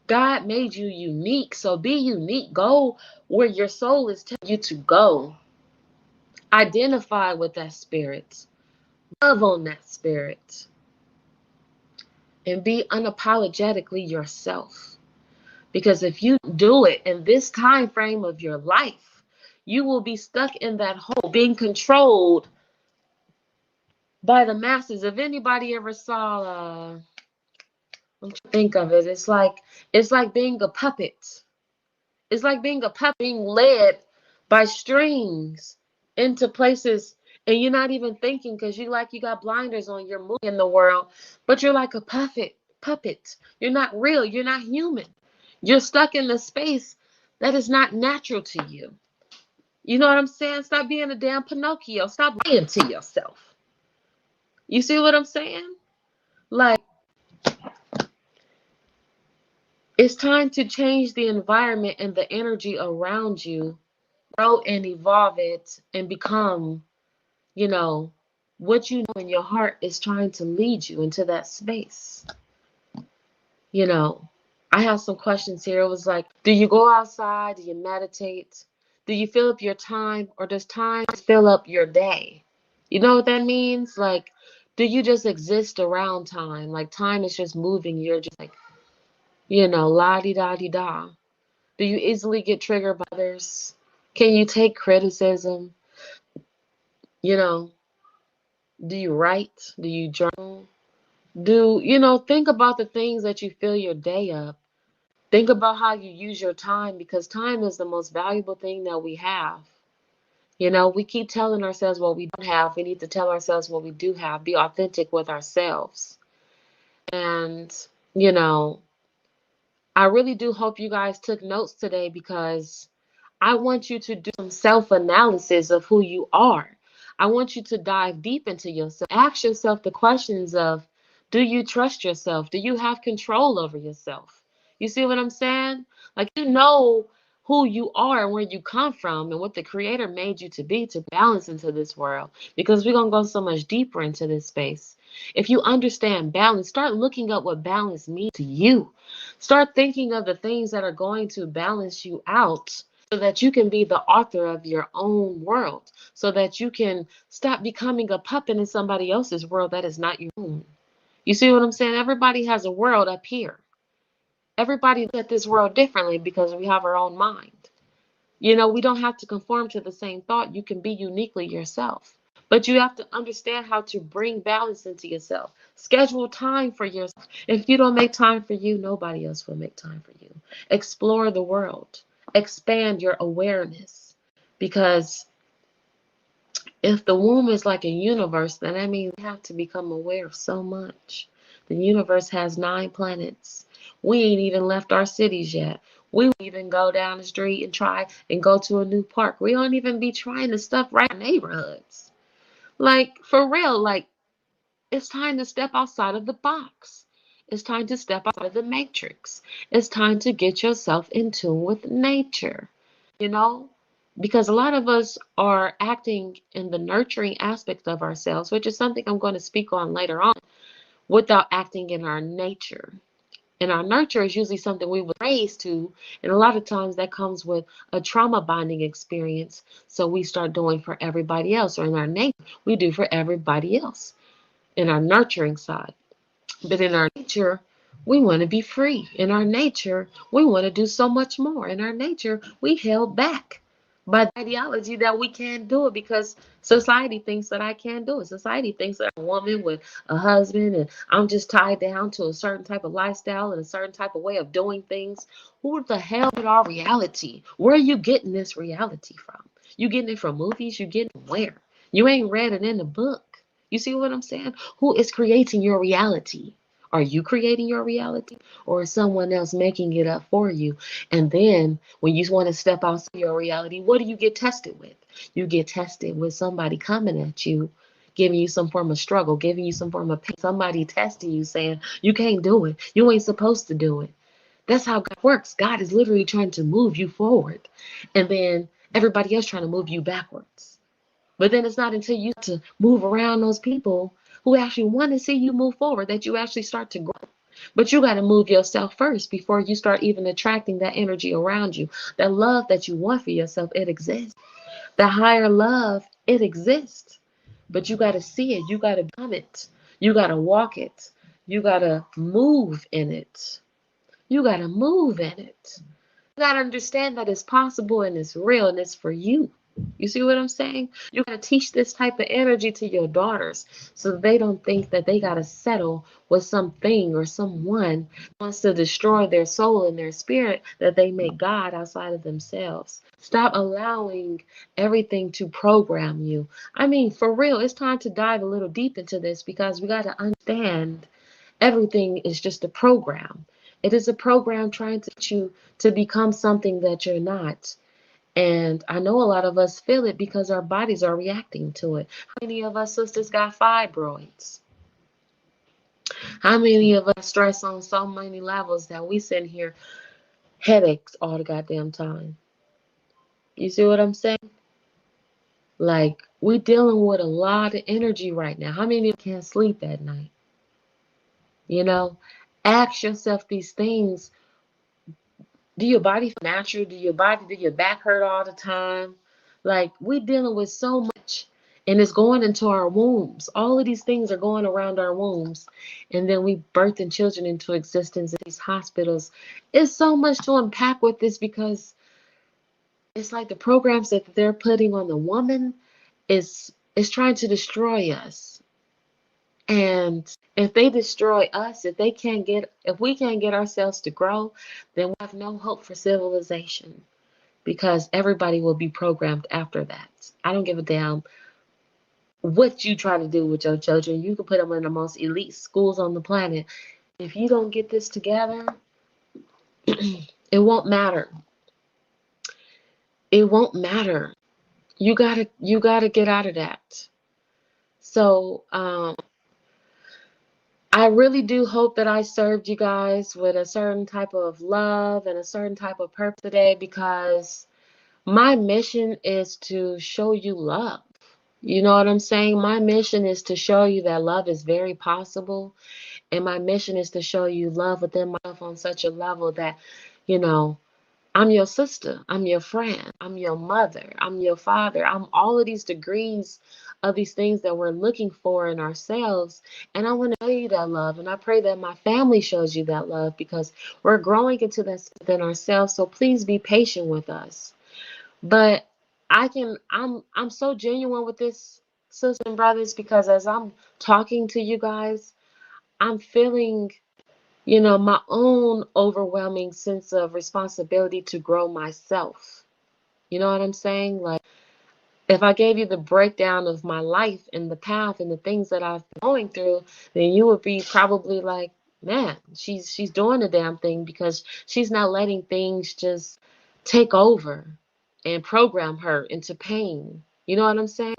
God made you unique, so be unique. Go where your soul is telling you to go. Identify with that spirit. Love on that spirit. And be unapologetically yourself. Because if you do it in this time frame of your life, you will be stuck in that hole, being controlled by the masses. If anybody ever saw, I'm trying to think of it. It's like being a puppet. It's like being a puppet being led by strings into places, and you're not even thinking because you got blinders on. You're moving in the world, but you're like a puppet. Puppet. You're not real. You're not human. You're stuck in the space that is not natural to you. You know what I'm saying? Stop being a damn Pinocchio. Stop lying to yourself. You see what I'm saying? Like, it's time to change the environment and the energy around you, grow and evolve it, and become, you know, what you know in your heart is trying to lead you into that space. You know, I have some questions here. It was like, do you go outside? Do you meditate? Do you fill up your time, or does time fill up your day? You know what that means? Like, do you just exist around time? Like, time is just moving. You're just like, la di da di da. Do you easily get triggered by others? Can you take criticism? You know, do you write? Do you journal? Think about the things that you fill your day up. Think about how you use your time, because time is the most valuable thing that we have. We keep telling ourselves what we don't have. We need to tell ourselves what we do have. Be authentic with ourselves. And, you know, I really do hope you guys took notes today, because I want you to do some self-analysis of who you are. I want you to dive deep into yourself. Ask yourself the questions of, do you trust yourself? Do you have control over yourself? You see what I'm saying? Like, who you are and where you come from and what the creator made you to be, to balance into this world, because we're going to go so much deeper into this space. If you understand balance, start looking up what balance means to you. Start thinking of the things that are going to balance you out, so that you can be the author of your own world, so that you can stop becoming a puppet in somebody else's world that is not your own. You see what I'm saying? Everybody has a world up here. Everybody looks at this world differently because we have our own mind. We don't have to conform to the same thought. You can be uniquely yourself. But you have to understand how to bring balance into yourself. Schedule time for yourself. If you don't make time for you, nobody else will make time for you. Explore the world. Expand your awareness. Because if the womb is like a universe, then that means we have to become aware of so much. The universe has 9 planets. We ain't even left our cities yet. We won't even go down the street and try and go to a new park. We don't even be trying to stuff right in neighborhoods. Like, for real, like, it's time to step outside of the box. It's time to step outside of the matrix. It's time to get yourself in tune with nature, you know? Because a lot of us are acting in the nurturing aspect of ourselves, which is something I'm going to speak on later on, without acting in our nature. And our nurture is usually something we were raised to, and a lot of times that comes with a trauma bonding experience. So we start doing for everybody else, or in our nature, we do for everybody else in our nurturing side. But in our nature, We want to be free. In our nature, we want to do so much more. In our nature, we held back by the ideology that we can't do it because society thinks that I can't do it. Society thinks that I'm a woman with a husband and I'm just tied down to a certain type of lifestyle and a certain type of way of doing things. Who the hell is our reality? Where are you getting this reality from? You getting it from movies? You getting it where? You ain't read it in the book. You see what I'm saying? Who is creating your reality? Are you creating your reality or is someone else making it up for you? And then when you want to step outside your reality, what do you get tested with? You get tested with somebody coming at you, giving you some form of struggle, giving you some form of pain, somebody testing you saying, you can't do it. You ain't supposed to do it. That's how God works. God is literally trying to move you forward. And then everybody else trying to move you backwards. But then it's not until you start to move around those people who actually want to see you move forward that you actually start to grow. But you got to move yourself first before you start even attracting that energy around you. That love that you want for yourself, it exists. The higher love, it exists. But you got to see it. You got to become it. You got to walk it. You got to move in it. You got to move in it. You got to understand that it's possible and it's real and it's for you. You see what I'm saying? You got to teach this type of energy to your daughters so that they don't think that they got to settle with something or someone who wants to destroy their soul and their spirit, that they make God outside of themselves. Stop allowing everything to program you. I mean, for real, it's time to dive a little deep into this because we got to understand everything is just a program. It is a program trying to get you to become something that you're not. And I know a lot of us feel it because our bodies are reacting to it. How many of us sisters got fibroids? How many of us stress on so many levels that we sit here headaches all the goddamn time? You see what I'm saying? Like, we dealing with a lot of energy right now. How many of you can't sleep at night? You know, ask yourself these things. Do your body feel natural? Do your back hurt all the time? Like, we dealing with so much and it's going into our wombs. All of these things are going around our wombs. And then we birthing children into existence in these hospitals. It's so much to unpack with this because it's like the programs that they're putting on the woman is trying to destroy us. And if they destroy us, if we can't get ourselves to grow, then we have no hope for civilization because everybody will be programmed after that. I don't give a damn what you try to do with your children. You can put them in the most elite schools on the planet. If you don't get this together, it won't matter. It won't matter. You gotta get out of that. So I really do hope that I served you guys with a certain type of love and a certain type of purpose today because my mission is to show you love. You know what I'm saying? My mission is to show you that love is very possible. And my mission is to show you love within myself on such a level that, you know, I'm your sister, I'm your friend, I'm your mother, I'm your father. I'm all of these degrees of these things that we're looking for in ourselves. And I want to show you that love. And I pray that my family shows you that love because we're growing into that within ourselves. So please be patient with us. But I'm so genuine with this, sisters and brothers, because as I'm talking to you guys, I'm feeling, my own overwhelming sense of responsibility to grow myself. You know what I'm saying? Like, if I gave you the breakdown of my life and the path and the things that I've been going through, then you would be probably like, man, she's doing the damn thing because she's not letting things just take over and program her into pain. You know what I'm saying?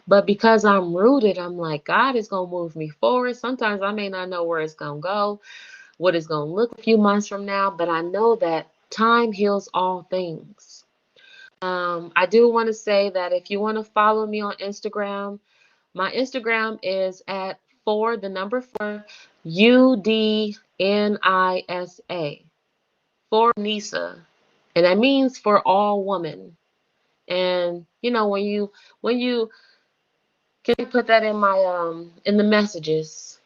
But because I'm rooted, I'm like, God is gonna move me forward. Sometimes I may not know where it's gonna go, what it's gonna look a few months from now, but I know that time heals all things. I do want to say that if you want to follow me on Instagram, my Instagram is at four, the number four, UDNISA, for Nisa, and that means for all woman. And when you can put that in my in the messages,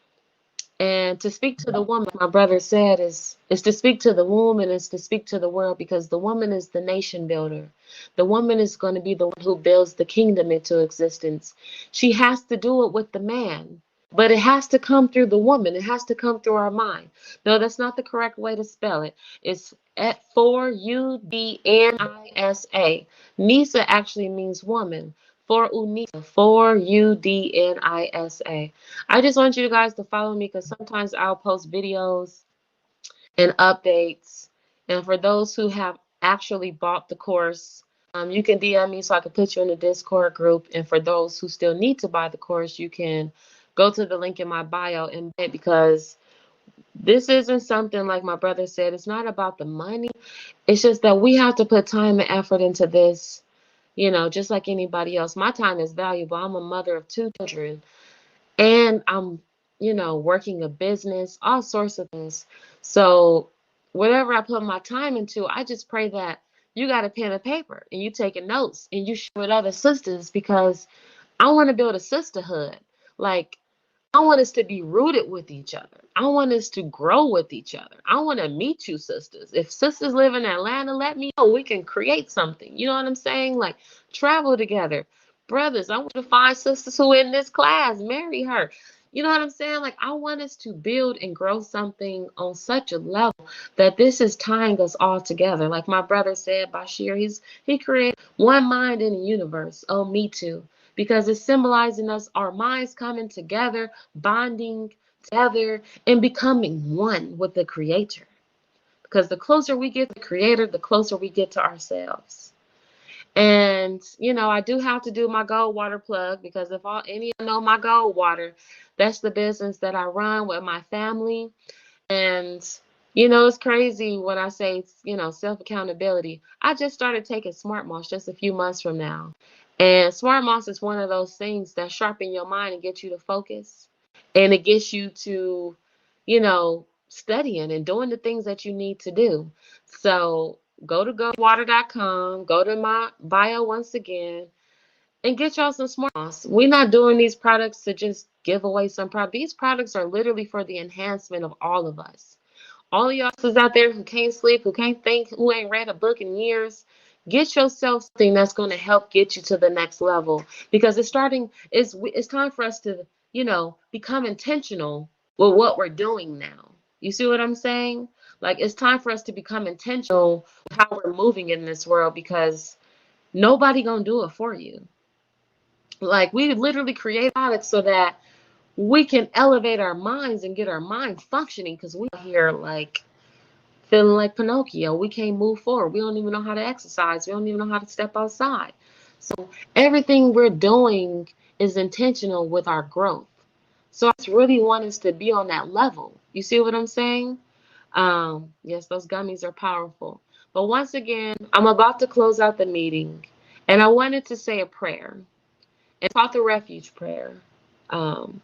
And to speak to the woman, like my brother said, is to speak to the womb and is to speak to the world, because the woman is the nation builder. The woman is going to be the one who builds the kingdom into existence. She has to do it with the man, but it has to come through the woman. It has to come through our mind. No, that's not the correct way to spell it. It's at for Udnisa. Nisa actually means woman. For Unisa, for Udnisa. I just want you guys to follow me, because sometimes I'll post videos and updates. And for those who have actually bought the course, you can DM me so I can put you in the Discord group. And for those who still need to buy the course, you can go to the link in my bio and buy it, because this isn't something, like my brother said, it's not about the money. It's just that we have to put time and effort into this, just like anybody else. My time is valuable. I'm a mother of two children, and I'm, working a business, all sorts of things. So whatever I put my time into, I just pray that you got a pen and paper and you taking notes and you share with other sisters, because I want to build a sisterhood. Like, I want us to be rooted with each other. I want us to grow with each other. I want to meet you, sisters. If sisters live in Atlanta, let me know. We can create something. You know what I'm saying? Like, travel together. Brothers, I want to find sisters who are in this class, marry her. You know what I'm saying? Like, I want us to build and grow something on such a level that this is tying us all together. Like my brother said, Bashir, he created one mind in the universe. Oh, me too, because it's symbolizing us, our minds coming together, bonding together, and becoming one with the Creator. Because the closer we get to the Creator, the closer we get to ourselves. And I do have to do my gold water plug, because if any of you know my gold water, that's the business that I run with my family. And it's crazy when I say, self accountability. I just started taking Smart Moss just a few months from now. And Smart Moss is one of those things that sharpen your mind and get you to focus. And it gets you to, studying and doing the things that you need to do. So go to gowater.com, go to my bio once again, and get y'all some Smart Moss. We're not doing these products to just give away some product. These products are literally for the enhancement of all of us. All of y'all sisters out there who can't sleep, who can't think, who ain't read a book in years, get yourself something that's going to help get you to the next level. Because it's time for us to, become intentional with what we're doing now. You see what I'm saying? Like, it's time for us to become intentional with how we're moving in this world, because nobody gonna do it for you. Like, we literally create products so that we can elevate our minds and get our mind functioning, because we here like feeling like Pinocchio. We can't move forward. We don't even know how to exercise. We don't even know how to step outside. So everything we're doing is intentional with our growth. So I just really want us to be on that level. You see what I'm saying? Yes, those gummies are powerful. But once again, I'm about to close out the meeting, and I wanted to say a prayer. And it's called the refuge prayer. Um,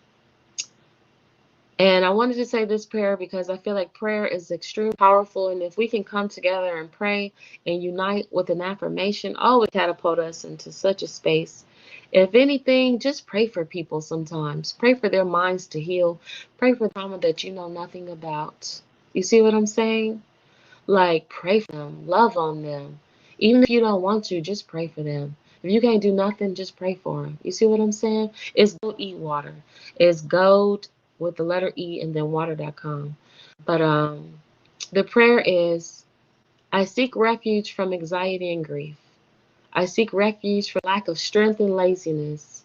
And I wanted to say this prayer because I feel like prayer is extremely powerful. And if we can come together and pray and unite with an affirmation, always catapult us into such a space. If anything, just pray for people sometimes. Pray for their minds to heal. Pray for trauma that you know nothing about. You see what I'm saying? Like, pray for them, love on them. Even if you don't want to, just pray for them. If you can't do nothing, just pray for them. You see what I'm saying? It's Gold Eat Water. It's gold with the letter E and then water.com. But the prayer is, I seek refuge from anxiety and grief. I seek refuge from lack of strength and laziness.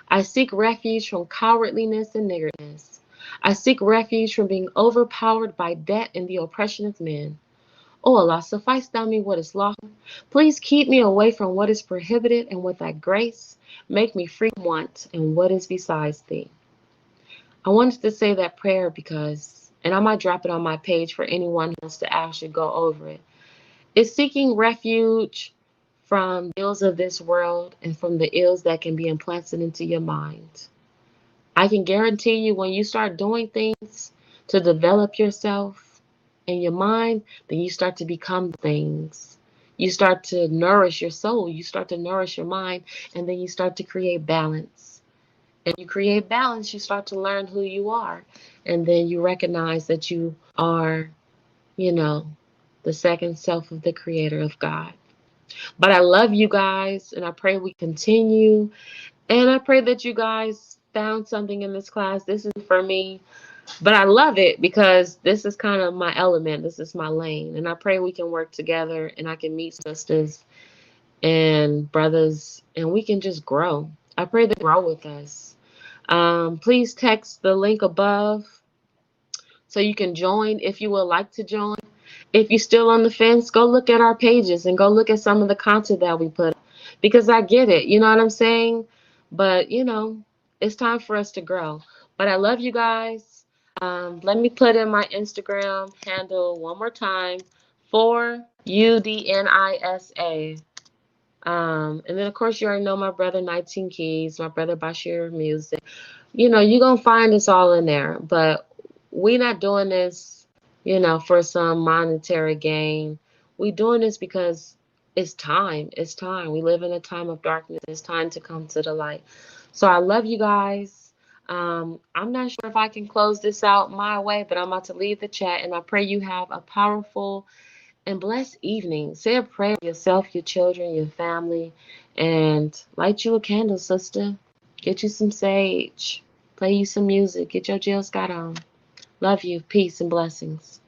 I seek refuge from cowardliness and niggardliness. I seek refuge from being overpowered by debt and the oppression of men. O Allah, suffice thou me what is lawful. Please keep me away from what is prohibited, and with thy grace, make me free from want and what is besides thee. I wanted to say that prayer because, and I might drop it on my page for anyone who wants to actually go over it. It's seeking refuge from the ills of this world and from the ills that can be implanted into your mind. I can guarantee you, when you start doing things to develop yourself and your mind, then you start to become things. You start to nourish your soul, you start to nourish your mind, and then you start to create balance. And you create balance, you start to learn who you are. And then you recognize that you are, you know, the second self of the creator of God. But I love you guys, and I pray we continue. And I pray that you guys found something in this class. This is for me, but I love it because this is kind of my element. This is my lane. And I pray we can work together and I can meet sisters and brothers and we can just grow. I pray they grow with us. Please text the link above so you can join if you would like to join. If you're still on the fence, go look at our pages and go look at some of the content that we put because I get it. You know what I'm saying? But, it's time for us to grow. But I love you guys. Let me put in my Instagram handle one more time for UDNISA. And then, of course, you already know my brother 19 Keys, my brother Bashir Music. You're going to find us all in there. But we not doing this, for some monetary gain. We doing this because it's time. It's time. We live in a time of darkness. It's time to come to the light. So I love you guys. I'm not sure if I can close this out my way, but I'm about to leave the chat and I pray you have a powerful and blessed evening. Say a prayer for yourself, your children, your family, and light you a candle, sister. Get you some sage. Play you some music. Get your Jill Scott on. Love you. Peace and blessings.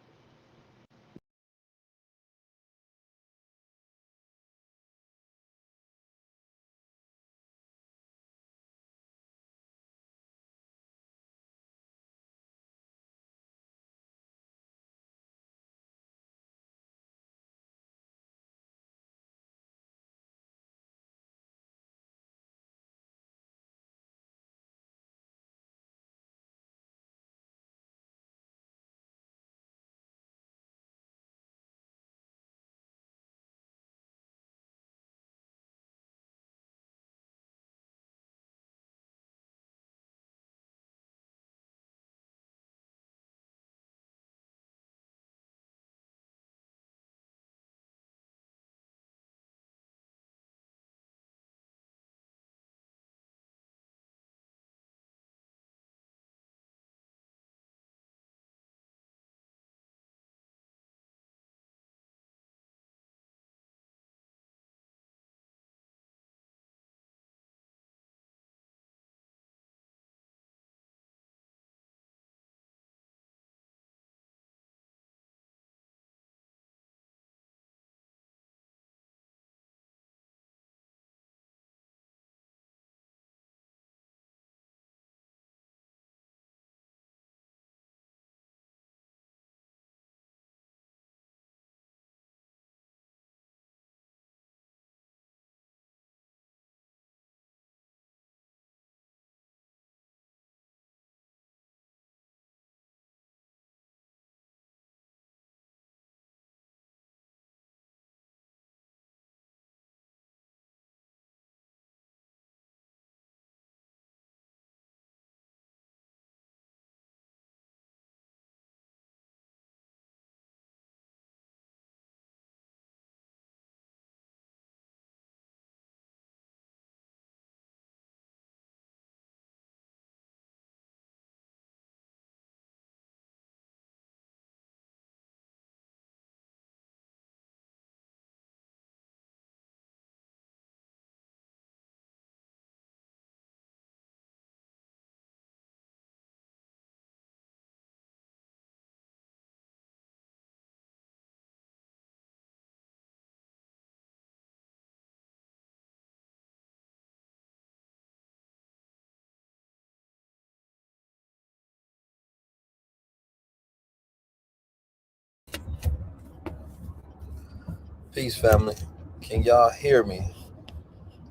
Peace, family. Can y'all hear me?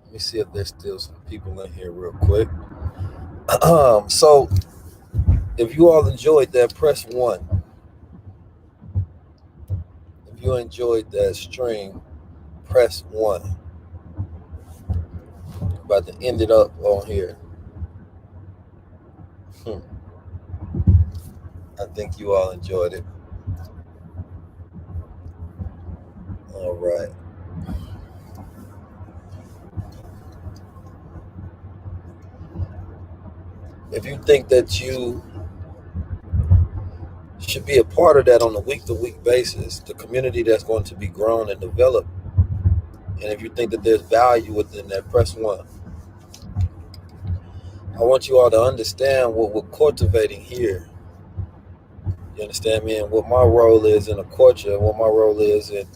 Let me see if there's still some people in here real quick. So, if you all enjoyed that, press one. If you enjoyed that stream, press one. About to end it up on here. Hmm. I think you all enjoyed it. All right. If you think that you should be a part of that on a week to week basis, the community that's going to be grown and developed. And if you think that there's value within that, press one. I want you all to understand what we're cultivating here. You understand me? And what my role is in the culture, and what my role is in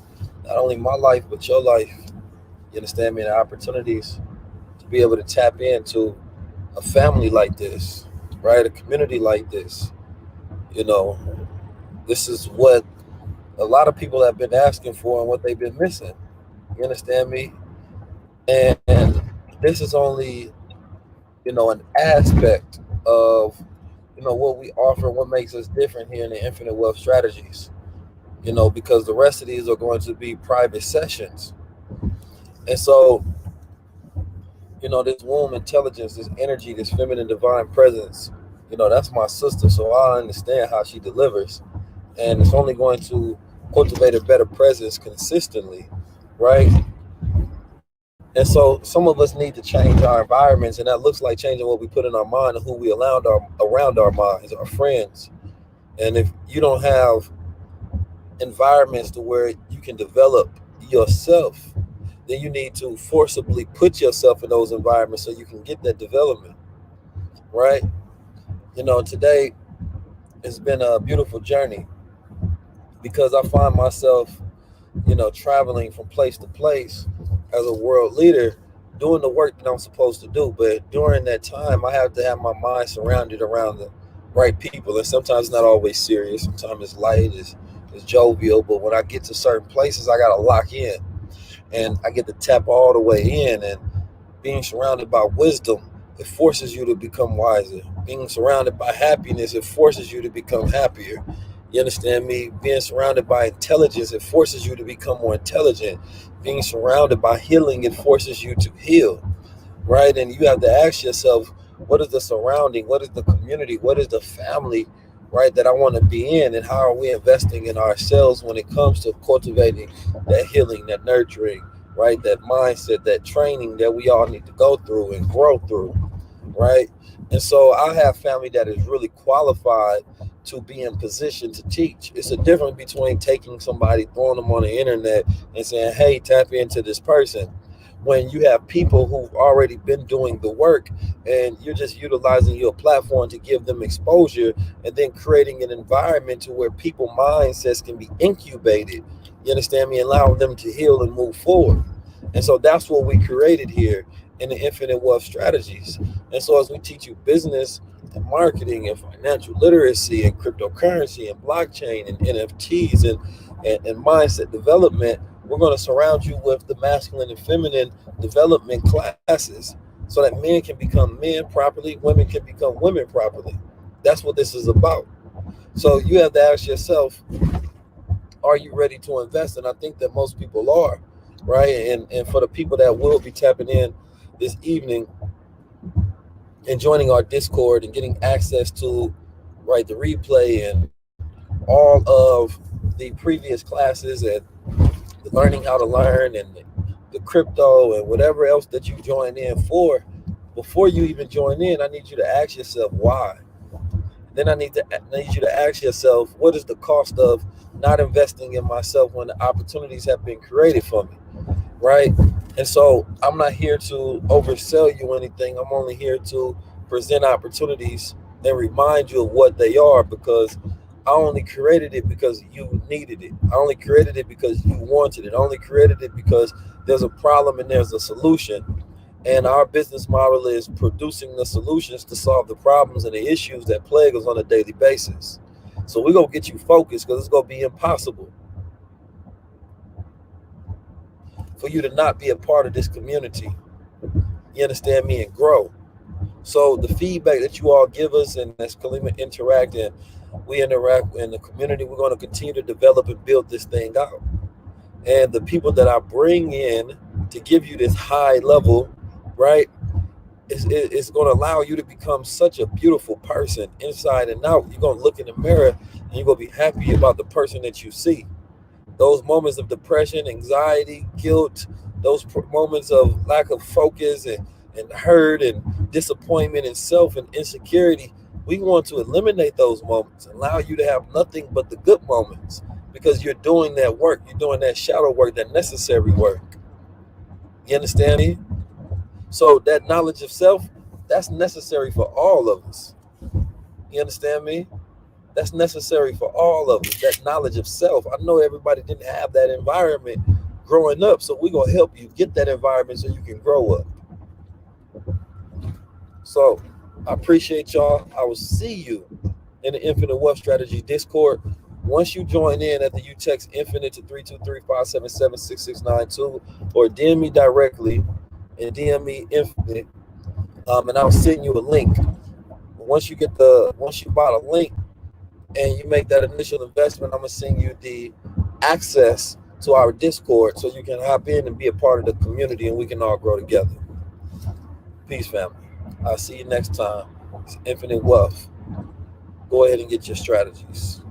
not only my life, but your life. You understand me? And the opportunities to be able to tap into a family like this, right? A community like this. You know, this is what a lot of people have been asking for and what they've been missing. You understand me? And this is only, an aspect of, what we offer and what makes us different here in the Infinite Wealth Strategies. Because the rest of these are going to be private sessions. And so, this womb intelligence, this energy, this feminine divine presence, that's my sister. So I understand how she delivers. And it's only going to cultivate a better presence consistently, right? And so some of us need to change our environments, and that looks like changing what we put in our mind and who we allow around our minds, our friends. And if you don't have environments to where you can develop yourself, then you need to forcibly put yourself in those environments so you can get that development, right? Today it's been a beautiful journey because I find myself, traveling from place to place as a world leader, doing the work that I'm supposed to do. But during that time, I have to have my mind surrounded around the right people. And sometimes it's not always serious. Sometimes it's light, it's jovial. But when I get to certain places, I got to lock in and I get to tap all the way in. And being surrounded by wisdom, it forces you to become wiser. Being surrounded by happiness, it forces you to become happier. You understand me? Being surrounded by intelligence, it forces you to become more intelligent. Being surrounded by healing, it forces you to heal, right? And you have to ask yourself, what is the surrounding? What is the community? What is the family, right, that I want to be in? And how are we investing in ourselves when it comes to cultivating that healing, that nurturing, right? That mindset, that training that we all need to go through and grow through, right? And so I have family that is really qualified to be in position to teach. It's a difference between taking somebody, throwing them on the internet and saying, hey, tap into this person. When you have people who've already been doing the work and you're just utilizing your platform to give them exposure and then creating an environment to where people mindsets can be incubated, you understand me, allowing them to heal and move forward. And so that's what we created here in the Infinite Wealth Strategies. And so as we teach you business and marketing and financial literacy and cryptocurrency and blockchain and NFTs and mindset development, we're going to surround you with the masculine and feminine development classes so that men can become men properly, women can become women properly. That's what this is about. So you have to ask yourself, are you ready to invest? And I think that most people are, right? And for the people that will be tapping in this evening and joining our Discord and getting access to, right, the replay and all of the previous classes and the learning how to learn and the crypto and whatever else that you join in for, before you even join in, I need you to ask yourself why. Then I need you to ask yourself, what is the cost of not investing in myself when the opportunities have been created for me, right? And so I'm not here to oversell you anything. I'm only here to present opportunities and remind you of what they are, because I only created it because you needed it. I only created it because you wanted it. I only created it because there's a problem and there's a solution. And our business model is producing the solutions to solve the problems and the issues that plague us on a daily basis. So we're going to get you focused, because it's going to be impossible for you to not be a part of this community. You understand me? And grow. So the feedback that you all give us, and as Kalima interact and we interact in the community, we're going to continue to develop and build this thing out. And the people that I bring in to give you this high level, right, it's going to allow you to become such a beautiful person inside and out. You're going to look in the mirror and you're going to be happy about the person that you see. Those moments of depression, anxiety, guilt, those moments of lack of focus and hurt and disappointment and self and insecurity We want to eliminate those moments, allow you to have nothing but the good moments because you're doing that work. You're doing that shadow work, that necessary work. You understand me? So that knowledge of self, that's necessary for all of us. You understand me? That's necessary for all of us. That knowledge of self. I know everybody didn't have that environment growing up, so we're gonna help you get that environment so you can grow up. So I appreciate y'all. I will see you in the Infinite Wealth Strategy Discord. Once you join in, after you text Infinite to 323-577-6692 or DM me directly and DM me Infinite, and I'll send you a link. Once you buy the link and you make that initial investment, I'm gonna send you the access to our Discord so you can hop in and be a part of the community and we can all grow together. Peace, family. I'll see you next time. It's Infinite Wealth. Go ahead and get your strategies.